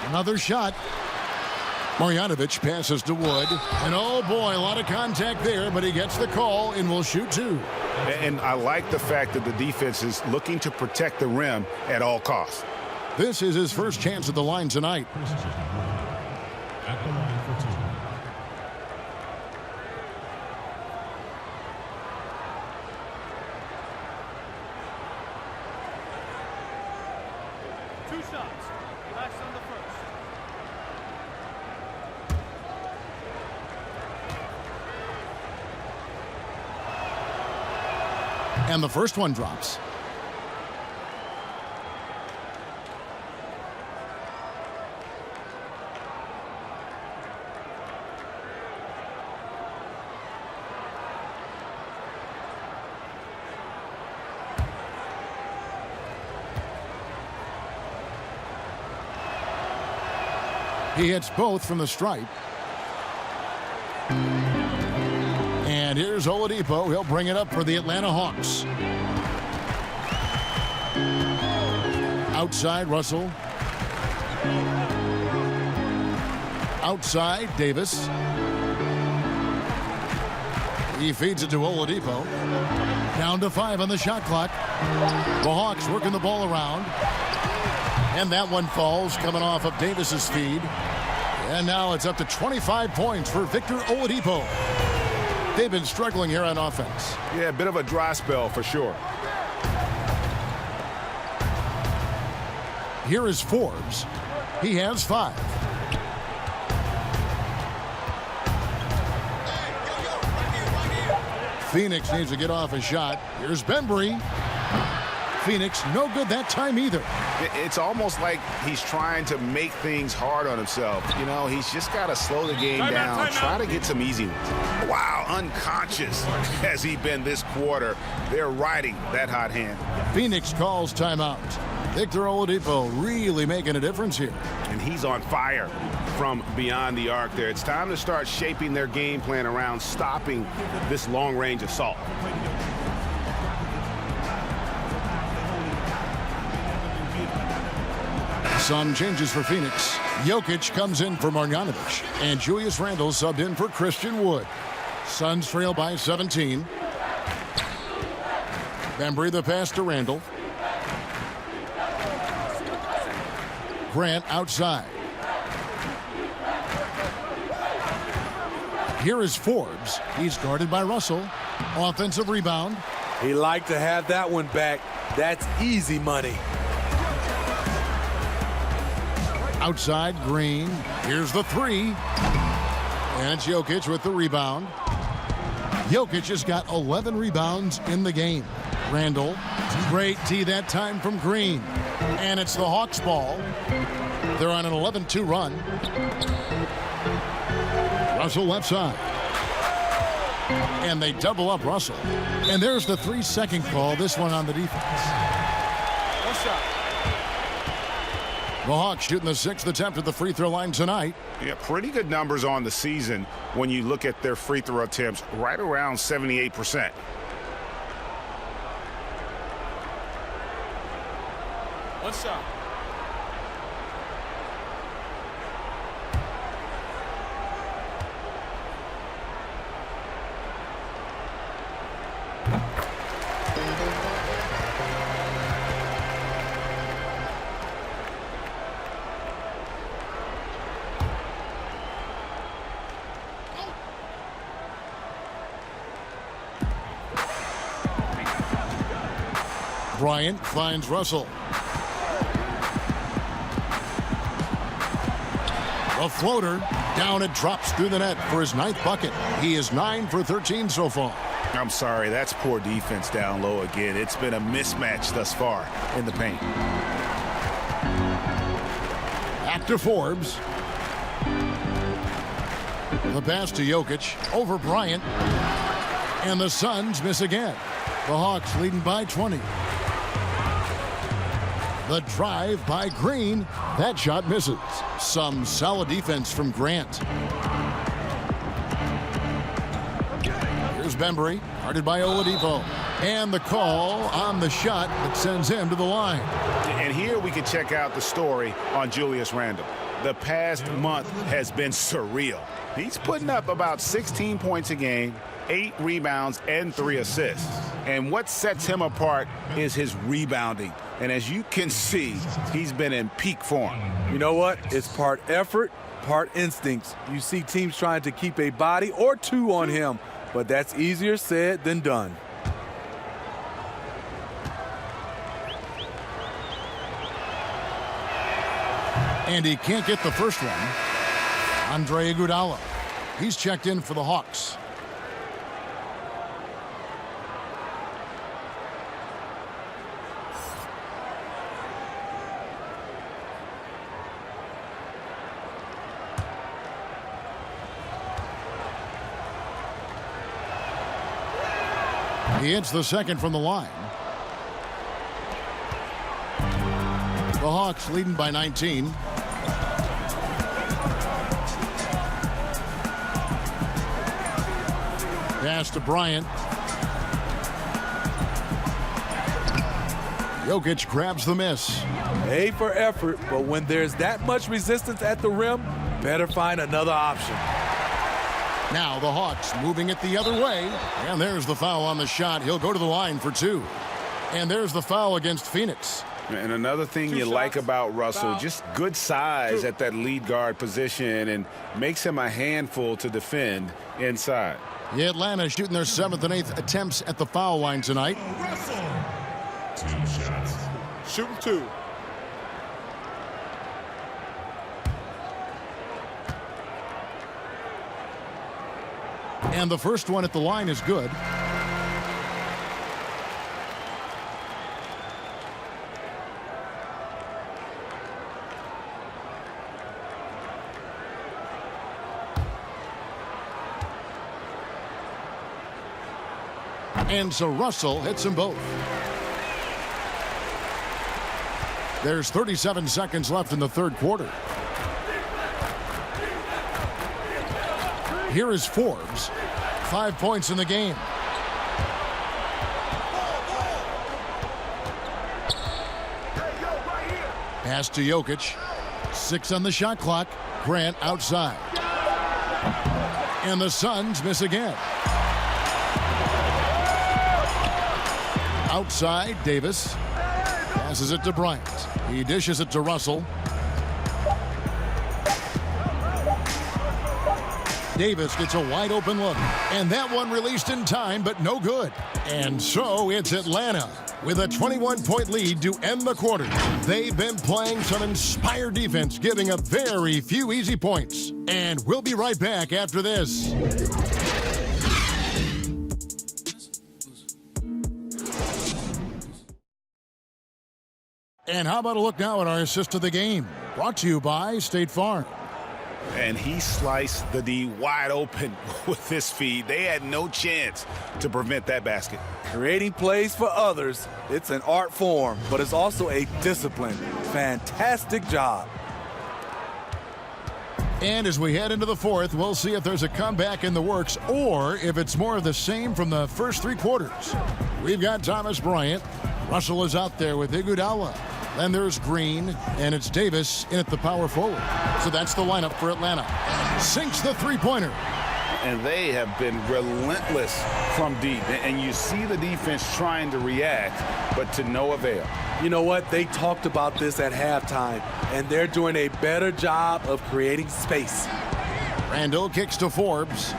Another shot. Marjanovic passes to Wood. And oh boy, a lot of contact there, but he gets the call and will shoot two. And I like the fact that the defense is looking to protect the rim at all costs. This is his first chance at the line tonight. At the line for two. Two shots. Last on the first. And the first one drops. He hits both from the stripe. And here's Oladipo. He'll bring it up for the Atlanta Hawks. Outside, Russell. Outside, Davis. He feeds it to Oladipo. Down to 5 on the shot clock. The Hawks working the ball around. And that one falls, coming off of Davis's feed. And now it's up to 25 points for Victor Oladipo. They've been struggling here on offense. Yeah, a bit of a dry spell for sure. Here is Forbes. He has 5. Phoenix needs to get off a shot. Here's Bembry. Phoenix no good that time either. It's almost like he's trying to make things hard on himself. You know, he's just got to slow the game down, try to get some easy ones. Wow, unconscious has he been this quarter. They're riding that hot hand. Phoenix calls timeout. Victor Oladipo really making a difference here. And he's on fire from beyond the arc there. It's time to start shaping their game plan around stopping this long-range assault. Some changes for Phoenix. Jokic comes in for Marjanovic, and Julius Randle subbed in for Christian Wood. Suns trail by 17. Bembry the pass to Randle. Grant outside. Here is Forbes. He's guarded by Russell. Offensive rebound. He liked to have that one back. That's easy money. Outside, Green. Here's the 3. And it's Jokic with the rebound. Jokic has got 11 rebounds in the game. Randle, great tee that time from Green. And it's the Hawks ball. They're on an 11-2 run. Russell left side. And they double up Russell. And there's the 3-second call, this one on the defense. One shot. The Hawks shooting the 6th attempt at the free throw line tonight. Yeah, pretty good numbers on the season when you look at their free throw attempts, right around 78%. One shot. Bryant finds Russell. A floater. Down it drops through the net for his 9th bucket. He is 9 for 13 so far. I'm sorry, that's poor defense down low again. It's been a mismatch thus far in the paint. Back to Forbes. The pass to Jokic over Bryant. And the Suns miss again. The Hawks leading by 20. The drive by Green. That shot misses. Some solid defense from Grant. Here's Bembry, guarded by Oladipo. And the call on the shot that sends him to the line. And here we can check out the story on Julius Randle. The past month has been surreal. He's putting up about 16 points a game, 8 rebounds, and 3 assists. And what sets him apart is his rebounding. And as you can see, he's been in peak form. You know what? It's part effort, part instincts. You see teams trying to keep a body or two on him, but that's easier said than done. And he can't get the first one. Andre Iguodala. He's checked in for the Hawks. He hits the second from the line. The Hawks leading by 19. Pass to Bryant. Jokic grabs the miss. A for effort, but when there's that much resistance at the rim, better find another option. Now the Hawks moving it the other way. And there's the foul on the shot. He'll go to the line for 2. And there's the foul against Phoenix. And another thing you like about Russell, just good size at that lead guard position and makes him a handful to defend inside. The Atlanta shooting their 7th and 8th attempts at the foul line tonight. Russell. 2 shots. Shooting 2. And the first one at the line is good. And so Russell hits them both. There's 37 seconds left in the third quarter. Here is Forbes. 5 points in the game. Pass to Jokic. 6 on the shot clock. Grant outside. And the Suns miss again. Outside, Davis. Passes it to Bryant. He dishes it to Russell. Davis gets a wide open look. And that one released in time, but no good. And so it's Atlanta with a 21-point lead to end the quarter. They've been playing some inspired defense, giving up very few easy points. And we'll be right back after this. And how about a look now at our assist of the game? Brought to you by State Farm. And he sliced the D wide open with this feed. They had no chance to prevent that basket. Creating plays for others, it's an art form, but it's also a discipline. Fantastic job. And as we head into the fourth, we'll see if there's a comeback in the works or if it's more of the same from the first 3 quarters. We've got Thomas Bryant. Russell is out there with Iguodala. Then there's Green, and it's Davis in at the power forward. So that's the lineup for Atlanta. Sinks the three-pointer. And they have been relentless from deep. And you see the defense trying to react, but to no avail. You know what? They talked about this at halftime, and they're doing a better job of creating space. Randall kicks to Forbes.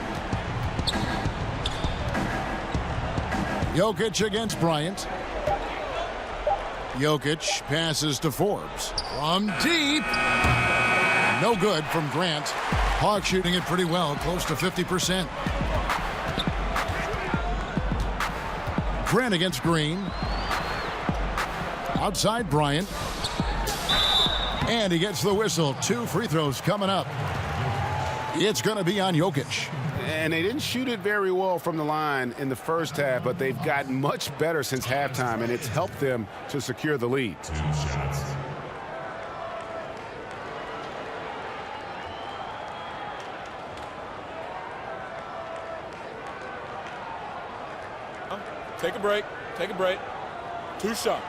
Jokic against Bryant. Jokic passes to Forbes. From deep. No good from Grant. Hawks shooting it pretty well, close to 50%. Grant against Green. Outside Bryant. And he gets the whistle. 2 free throws coming up. It's going to be on Jokic. And they didn't shoot it very well from the line in the first half, but they've gotten much better since halftime, and it's helped them to secure the lead. 2 shots. Take a break. Take a break. 2 shots.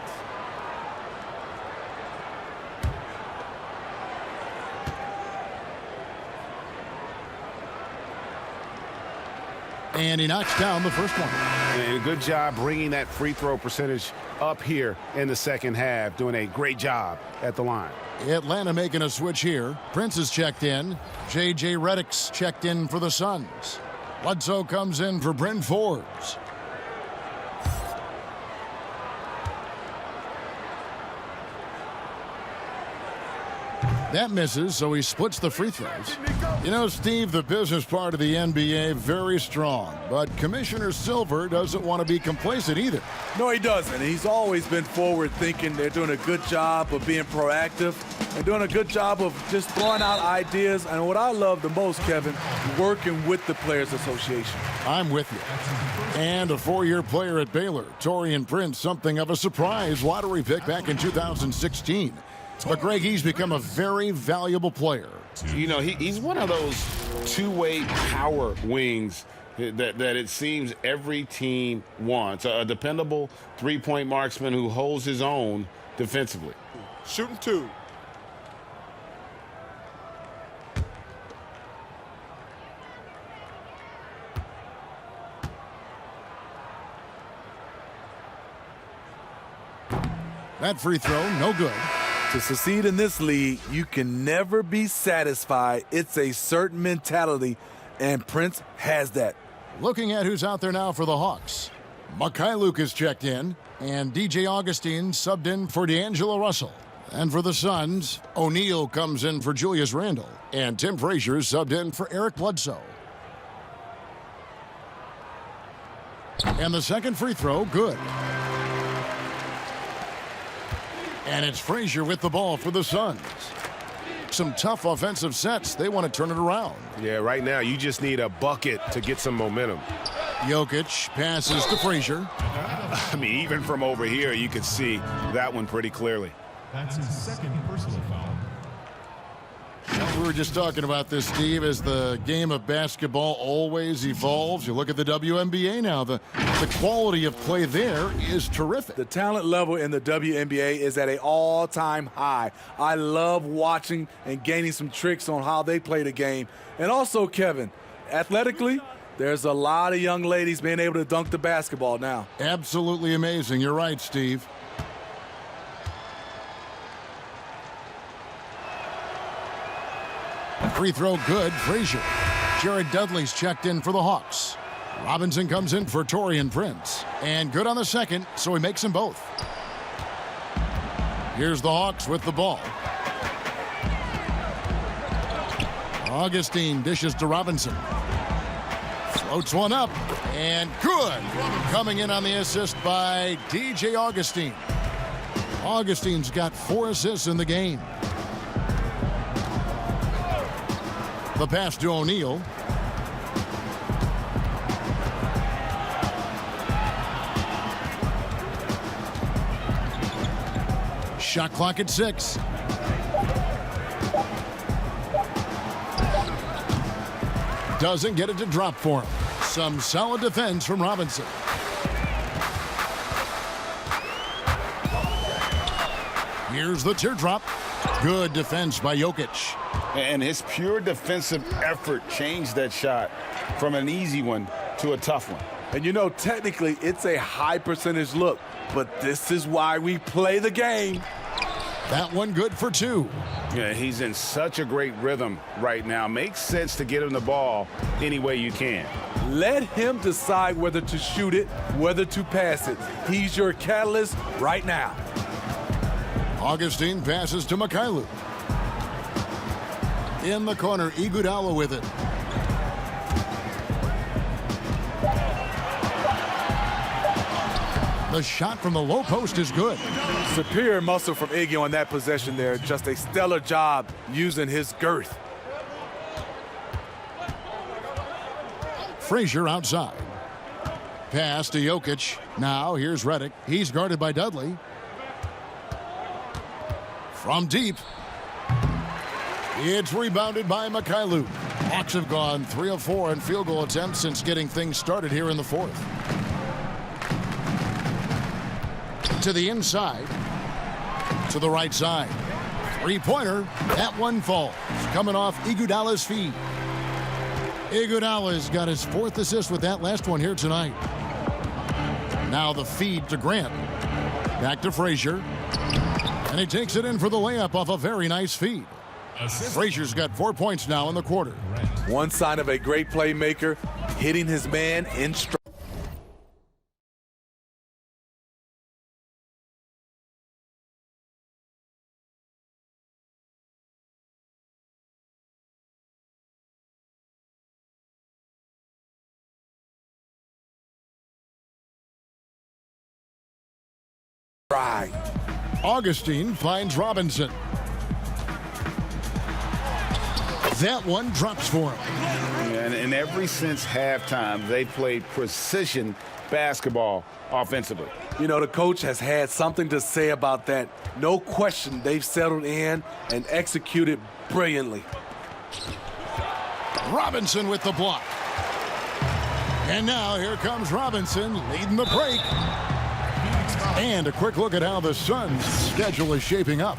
And he knocks down the first one. And a good job bringing that free throw percentage up here in the second half, doing a great job at the line. Atlanta making a switch here. Prince is checked in. J.J. Redick's checked in for the Suns. Bledsoe comes in for Bryn Forbes. That misses, so he splits the free throws. You know, Steve, the business part of the NBA, very strong. But Commissioner Silver doesn't want to be complacent either. No, he doesn't. He's always been forward thinking. They're doing a good job of being proactive and doing a good job of just throwing out ideas. And what I love the most, Kevin, working with the Players Association. I'm with you. And a 4-year player at Baylor, Taurean Prince, something of a surprise lottery pick back in 2016. But, Greg, he's become a very valuable player. You know, he's one of those two-way power wings that it seems every team wants. A dependable three-point marksman who holds his own defensively. Shooting 2. That free throw, no good. To succeed in this league, you can never be satisfied. It's a certain mentality, and Prince has that. Looking at who's out there now for the Hawks. Mikhailuk is checked in, and DJ Augustine subbed in for D'Angelo Russell. And for the Suns, O'Neal comes in for Julius Randle, and Tim Frazier subbed in for Eric Bledsoe. And the second free throw, good. And it's Frazier with the ball for the Suns. Some tough offensive sets. They want to turn it around. Yeah, right now you just need a bucket to get some momentum. Jokic passes to Frazier. I mean, even from over here, you could see that one pretty clearly. That's his second personal foul. We were just talking about this, Steve, as the game of basketball always evolves. You look at the WNBA now, the quality of play there is terrific. The talent level in the WNBA is at an all-time high. I love watching and gaining some tricks on how they play the game. And also, Kevin, athletically, there's a lot of young ladies being able to dunk the basketball now. Absolutely amazing. You're right, Steve. Free throw good, Frazier. Jared Dudley's checked in for the Hawks. Robinson comes in for Taurean Prince. And good on the second, so he makes them both. Here's the Hawks with the ball. Augustine dishes to Robinson. Floats one up, and good. Coming in on the assist by DJ Augustine. Augustine's got 4 assists in the game. The pass to O'Neal. Shot clock at 6. Doesn't get it to drop for him. Some solid defense from Robinson. Here's the teardrop. Good defense by Jokic. And his pure defensive effort changed that shot from an easy one to a tough one. And you know, technically, it's a high percentage look, but this is why we play the game. That one good for 2. Yeah, he's in such a great rhythm right now. Makes sense to get him the ball any way you can. Let him decide whether to shoot it, whether to pass it. He's your catalyst right now. Augustine passes to Mikhailu. In the corner, Iguodala with it. The shot from the low post is good. Superior muscle from Iggy on that possession there. Just a stellar job using his girth. Frazier outside. Pass to Jokic. Now here's Redick. He's guarded by Dudley. From deep. It's rebounded by Mikhailu. Hawks have gone 3 of 4 in field goal attempts since getting things started here in the fourth. To the inside. To the right side. Three-pointer. That one falls. Coming off Iguodala's feet. Iguodala's got his 4th assist with that last one here tonight. Now the feed to Grant. Back to Frazier. And he takes it in for the layup off a very nice feed. Frazier's got 4 points now in the quarter. One sign of a great playmaker, hitting his man in stride. Augustine finds Robinson. That one drops for him. And ever since halftime, they played precision basketball offensively. You know, the coach has had something to say about that. No question, they've settled in and executed brilliantly. Robinson with the block. And now here comes Robinson leading the break. And a quick look at how the Suns' schedule is shaping up.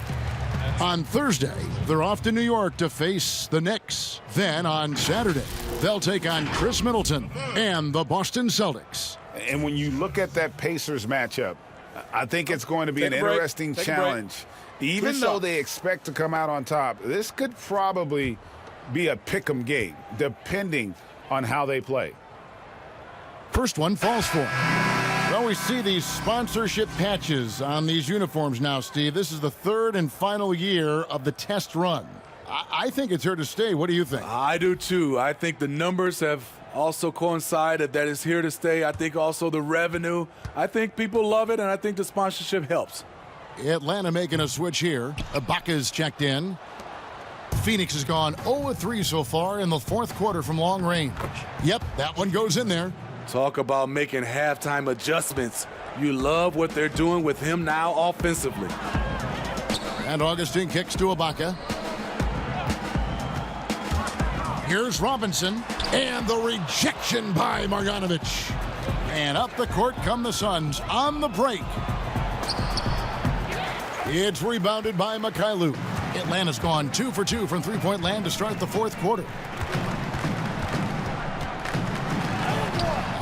On Thursday, they're off to New York to face the Knicks. Then on Saturday, they'll take on Chris Middleton and the Boston Celtics. And when you look at that Pacers matchup, I think it's going to be an interesting challenge. Even though they expect to come out on top, this could probably be a pick'em game, depending on how they play. First one falls for him. Well, we see these sponsorship patches on these uniforms now, Steve. This is the 3rd and final year of the test run. I think it's here to stay. What do you think? I do, too. I think the numbers have also coincided that it's here to stay. I think also the revenue. I think people love it, and I think the sponsorship helps. Atlanta making a switch here. Ibaka's checked in. Phoenix has gone 0-3 so far in the 4th quarter from long range. Yep, that one goes in there. Talk about making halftime adjustments. You love what they're doing with him now offensively. And Augustine kicks to Ibaka. Here's Robinson. And the rejection by Marjanovic. And up the court come the Suns on the break. It's rebounded by Mikhailu. Atlanta's gone 2 for 2 from three-point land to start the 4th quarter.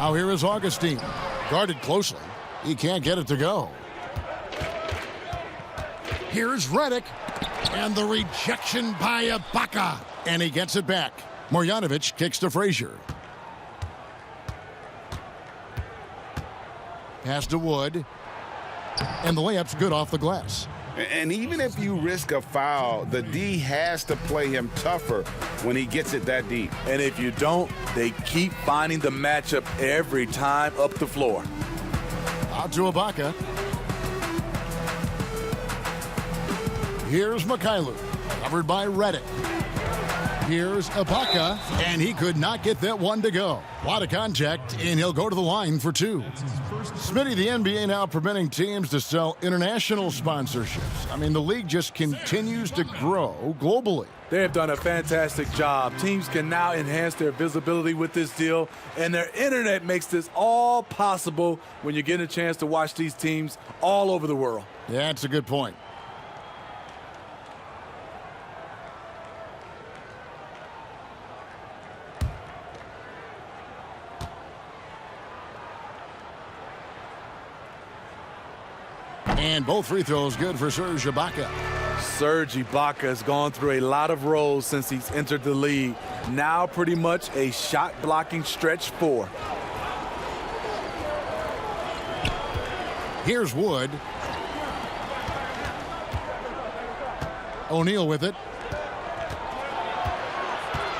Now here is Augustine. Guarded closely. He can't get it to go. Here's Redick. And the rejection by Ibaka. And he gets it back. Marjanovic kicks to Frazier. Pass to Wood. And the layup's good off the glass. And even if you risk a foul, the D has to play him tougher when he gets it that deep. And if you don't, they keep finding the matchup every time up the floor. Out to Ibaka. Here's Mikhailu, covered by Redick. Here's Ibaka, and he could not get that one to go. A lot of contact, and he'll go to the line for 2. Smitty, the NBA now permitting teams to sell international sponsorships. I mean, the league just continues to grow globally. They have done a fantastic job. Teams can now enhance their visibility with this deal, and their internet makes this all possible when you get a chance to watch these teams all over the world. Yeah, that's a good point. And both free throws good for Serge Ibaka. Serge Ibaka has gone through a lot of roles since he's entered the league. Now pretty much a shot blocking stretch 4. Here's Wood. O'Neal with it.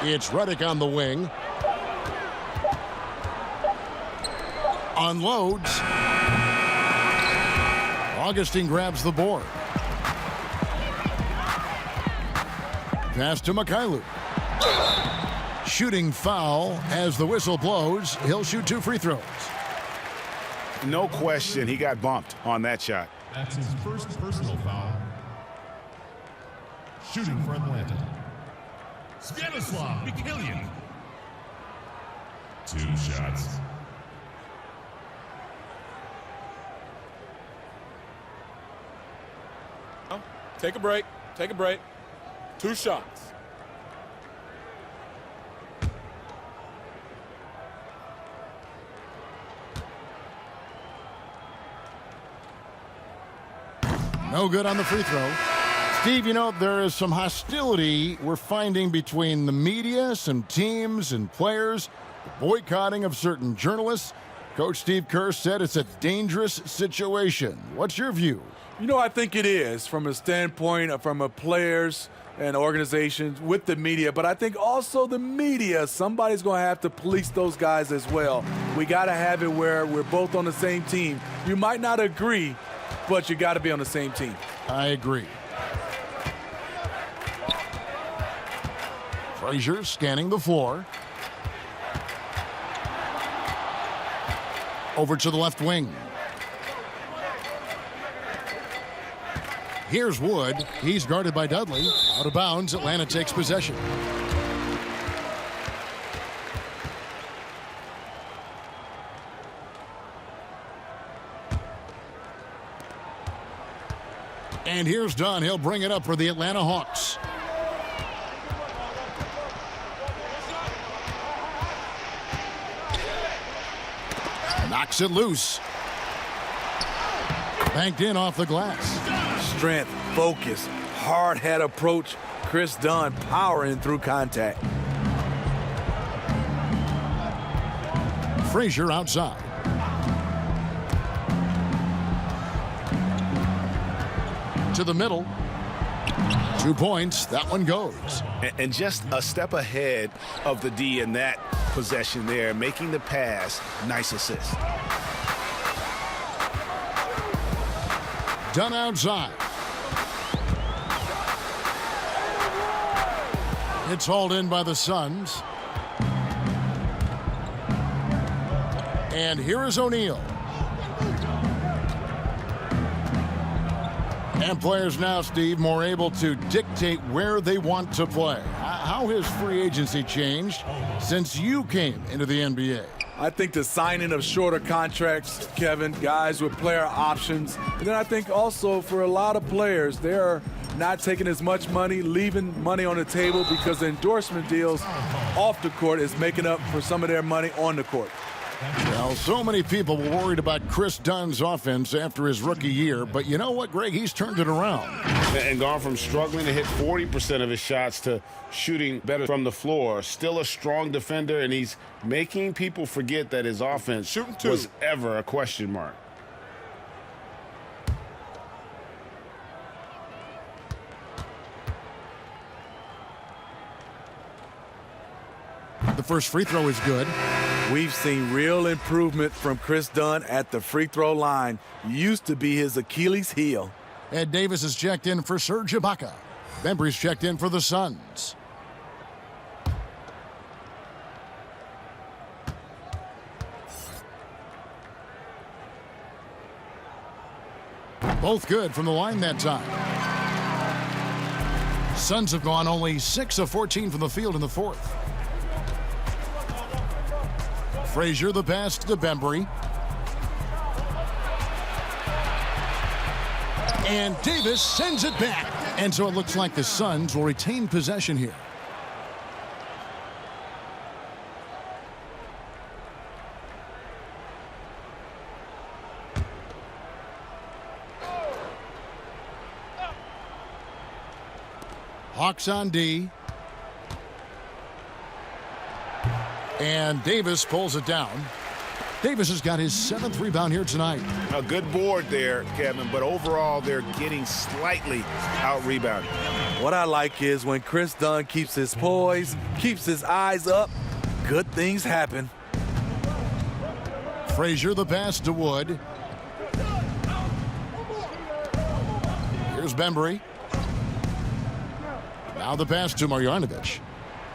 It's Redick on the wing. Unloads. Augustine grabs the board. Pass to Mikhailuk. Shooting foul as the whistle blows. He'll shoot 2 free throws. No question, he got bumped on that shot. That's his first personal foul. Shooting for Atlanta, Stanislav Mikhailiuk. 2 shots. Take a break. Take a break. 2 shots. No good on the free throw. Steve, you know, there is some hostility we're finding between the media, some teams and players, the boycotting of certain journalists. Coach Steve Kerr said it's a dangerous situation. What's your view? You know, I think it is from a standpoint of from a players and organizations with the media, but I think also the media, somebody's going to have to police those guys as well. We got to have it where we're both on the same team. You might not agree, but you got to be on the same team. I agree. Frazier scanning the floor. Over to the left wing. Here's Wood. He's guarded by Dudley. Out of bounds. Atlanta takes possession. And here's Dunn. He'll bring it up for the Atlanta Hawks. Knocks it loose. Banked in off the glass. Strength, focus, hard head approach. Chris Dunn powering through contact. Frazier outside. To the middle. 2 points. That one goes. And just a step ahead of the D in that possession there, making the pass. Nice assist. Dunn outside. It's hauled in by the Suns. And here is O'Neal. And players now, Steve, more able to dictate where they want to play. How has free agency changed since you came into the NBA? I think the signing of shorter contracts, Kevin, guys with player options. And then I think also for a lot of players, they're not taking as much money, leaving money on the table because the endorsement deals off the court is making up for some of their money on the court. Well, so many people were worried about Chris Dunn's offense after his rookie year, but you know what, Greg? He's turned it around. And gone from struggling to hit 40% of his shots to shooting better from the floor. Still a strong defender, and he's making people forget that his offense was ever a question mark. The first free throw is good. We've seen real improvement from Chris Dunn at the free throw line. Used to be his Achilles heel. Ed Davis is checked in for Serge Ibaka. Bembry's checked in for the Suns. Both good from the line that time. Suns have gone only 6 of 14 from the field in the fourth. Frazier the pass to Bembry. And Davis sends it back. And so it looks like the Suns will retain possession here. Hawks on D. And Davis pulls it down. Davis has got his 7th rebound here tonight. A good board there, Kevin, but overall they're getting slightly out-rebounded. What I like is when Chris Dunn keeps his poise, keeps his eyes up, good things happen. Frazier the pass to Wood. Here's Bembry. Now the pass to Marjanovic.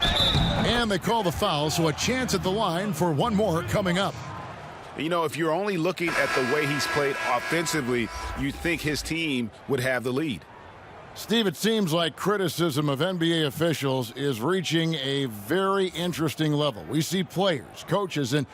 And they call the foul, so a chance at the line for one more coming up. You know, if you're only looking at the way he's played offensively, you'd think his team would have the lead. Steve, it seems like criticism of NBA officials is reaching a very interesting level. We see players, coaches, and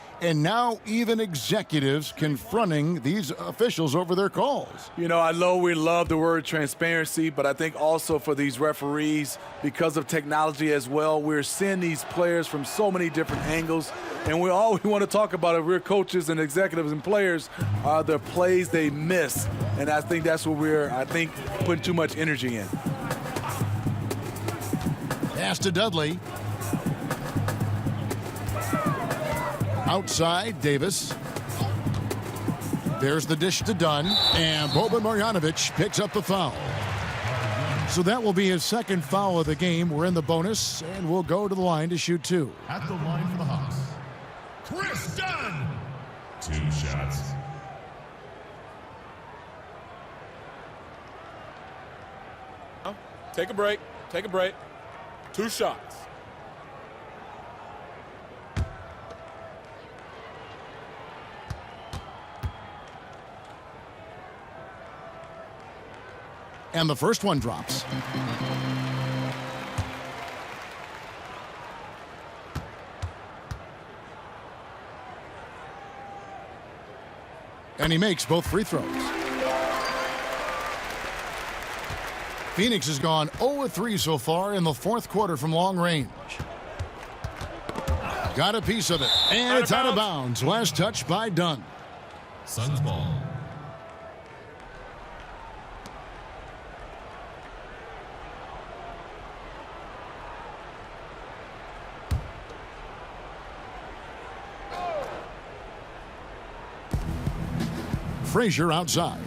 now even executives confronting these officials over their calls. You know, I know we love the word transparency, but I think also for these referees, because of technology as well, we're seeing these players from so many different angles. And all we want to talk about if we're coaches and executives and players are the plays they miss. And I think that's what we're, putting too much energy in. Pass to Dudley. Outside, Davis. There's the dish to Dunn. And Boban Marjanovic picks up the foul. So that will be his 2nd foul of the game. We're in the bonus, and we'll go to the line to shoot 2. At the line for the Hawks, Chris Dunn. 2 shots. Take a break. Take a break. 2 shots. And the first one drops. And he makes both free throws. Phoenix has gone 0-3 so far in the 4th quarter from long range. Got a piece of it, and it's out of bounds. Last touch by Dunn. Suns ball. Frazier outside.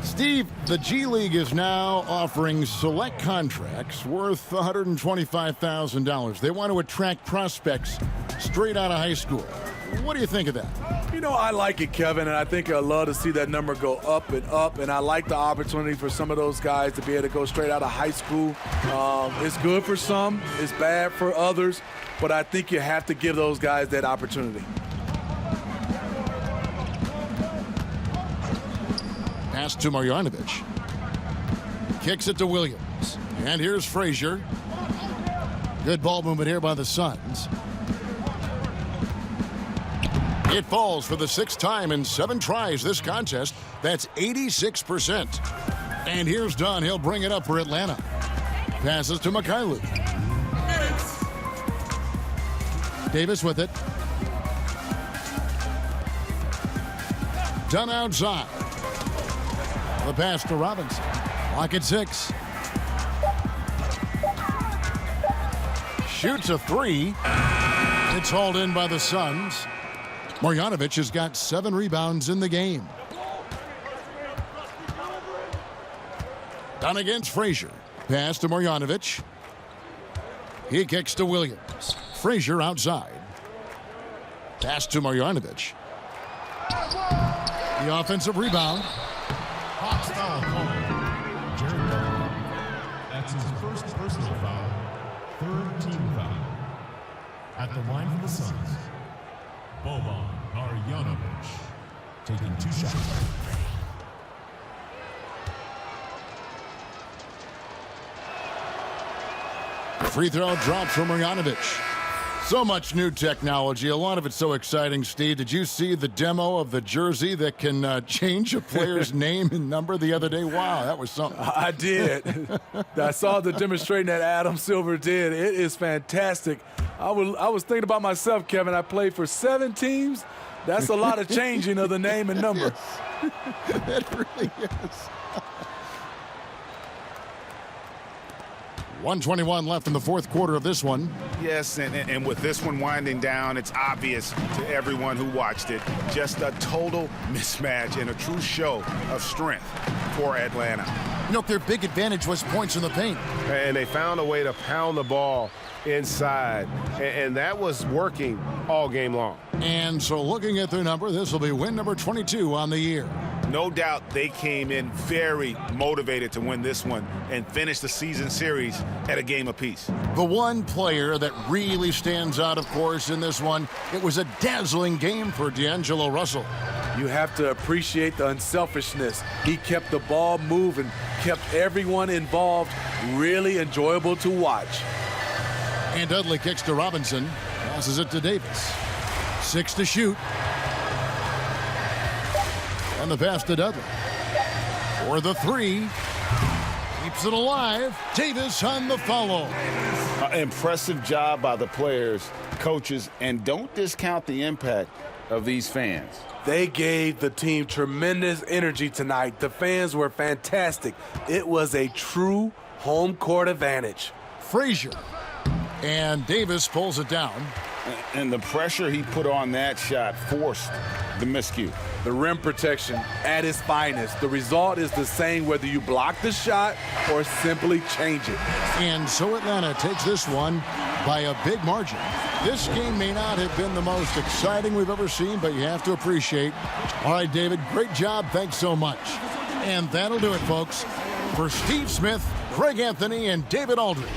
Steve, the G League is now offering select contracts worth $125,000. They want to attract prospects straight out of high school. What do you think of that? You know, I like it, Kevin, and I think I'd love to see that number go up and up, and I like the opportunity for some of those guys to be able to go straight out of high school. It's good for some, it's bad for others, but I think you have to give those guys that opportunity. Pass to Marjanovic. Kicks it to Williams. And here's Frazier. Good ball movement here by the Suns. It falls for the 6th time in 7 tries this contest. That's 86%. And here's Dunn. He'll bring it up for Atlanta. Passes to Mikhailuk. Davis with it. Dunn outside. The pass to Robinson. Lock at 6. Shoots a 3. It's hauled in by the Suns. Marjanovic has got 7 rebounds in the game. Done against Frazier. Pass to Marjanovic. He kicks to Williams. Frazier outside. Pass to Marjanovic. The offensive rebound. Hawks foul called. Jared Dudley. That's his 1st personal foul. 3rd team foul. At the line for the Suns, Boban Marjanovic taking 2 shots. Free throw drops from Marjanovic. So much new technology. A lot of it's so exciting, Steve. Did you see the demo of the jersey that can change a player's name and number the other day? Wow, that was something. I did. I saw the demonstration that Adam Silver did. It is fantastic. I was thinking about myself, Kevin. I played for 7 teams. That's a lot of changing of the name and number. It really is. 1:21 left in the fourth quarter of this one. Yes, and with this one winding down, it's obvious to everyone who watched it. Just a total mismatch and a true show of strength for Atlanta. You know, their big advantage was points in the paint. And they found a way to pound the ball inside, and that was working all game long. And so looking at their number, this will be win number 22 on the year. No doubt they came in very motivated to win this one and finish the season series at a game apiece. The one player that really stands out, of course, in this one, it was a dazzling game for D'Angelo Russell. You have to appreciate the unselfishness. He kept the ball moving, kept everyone involved really enjoyable to watch. And Dudley kicks to Robinson, passes it to Davis. 6 to shoot. And the pass to Dudley. For the three. Keeps it alive. Davis on the follow. Impressive job by the players, coaches, and don't discount the impact of these fans. They gave the team tremendous energy tonight. The fans were fantastic. It was a true home court advantage. Frazier. And Davis pulls it down. And the pressure he put on that shot forced the miscue. The rim protection at its finest. The result is the same whether you block the shot or simply change it. And so Atlanta takes this one by a big margin. This game may not have been the most exciting we've ever seen, but you have to appreciate. All right, David, great job. Thanks so much. And that'll do it, folks. For Steve Smith, Craig Anthony, and David Aldridge.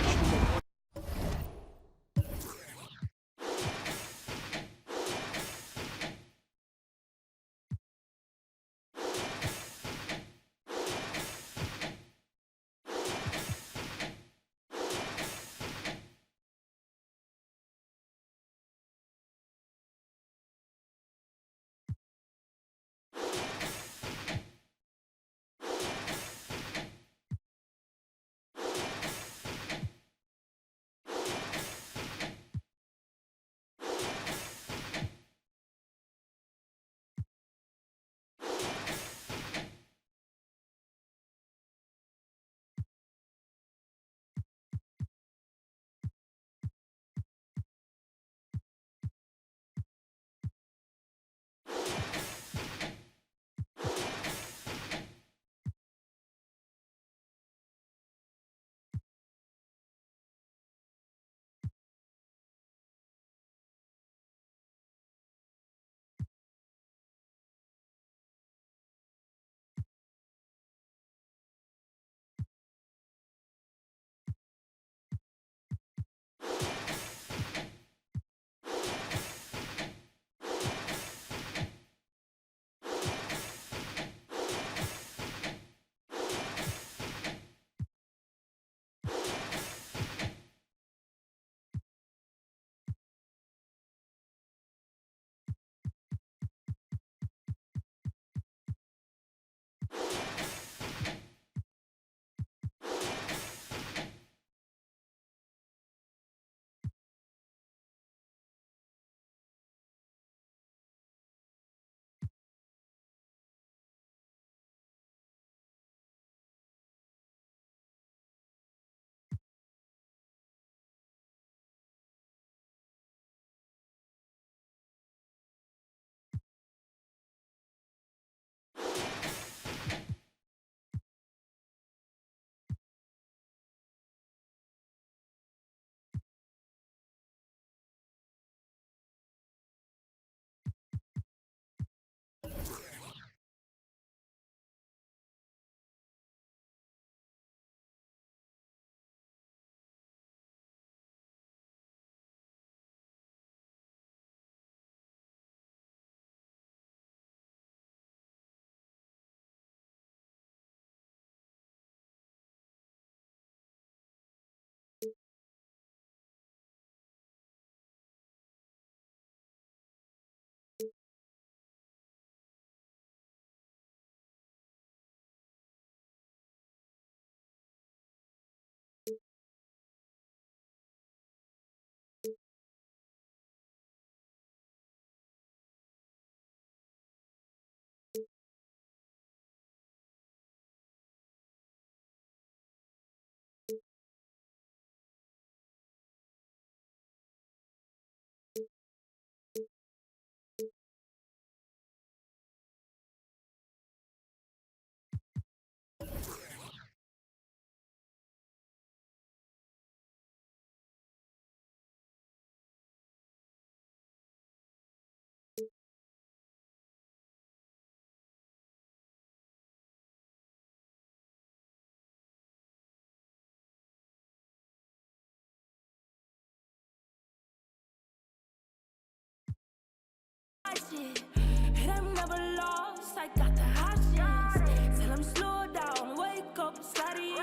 shit. It ain't never lost, I got the hot shit. Tell him slow down, wake up, study.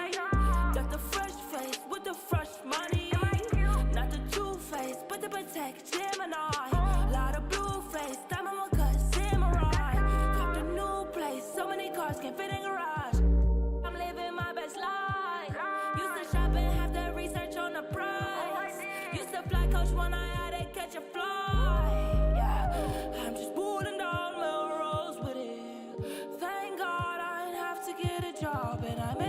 Got the fresh face with the fresh money. Not the true face, but the protect Gemini. Lot of blue face, diamond one cut, samurai. Copped a new place, so many cars can't fit in garage. I'm living my best life. Used to shop and have to research on the price. Used to fly coach when I had to catch a flight. Yeah, I'm just pulling down Melrose with it. Thank God I didn't have to get a job and I made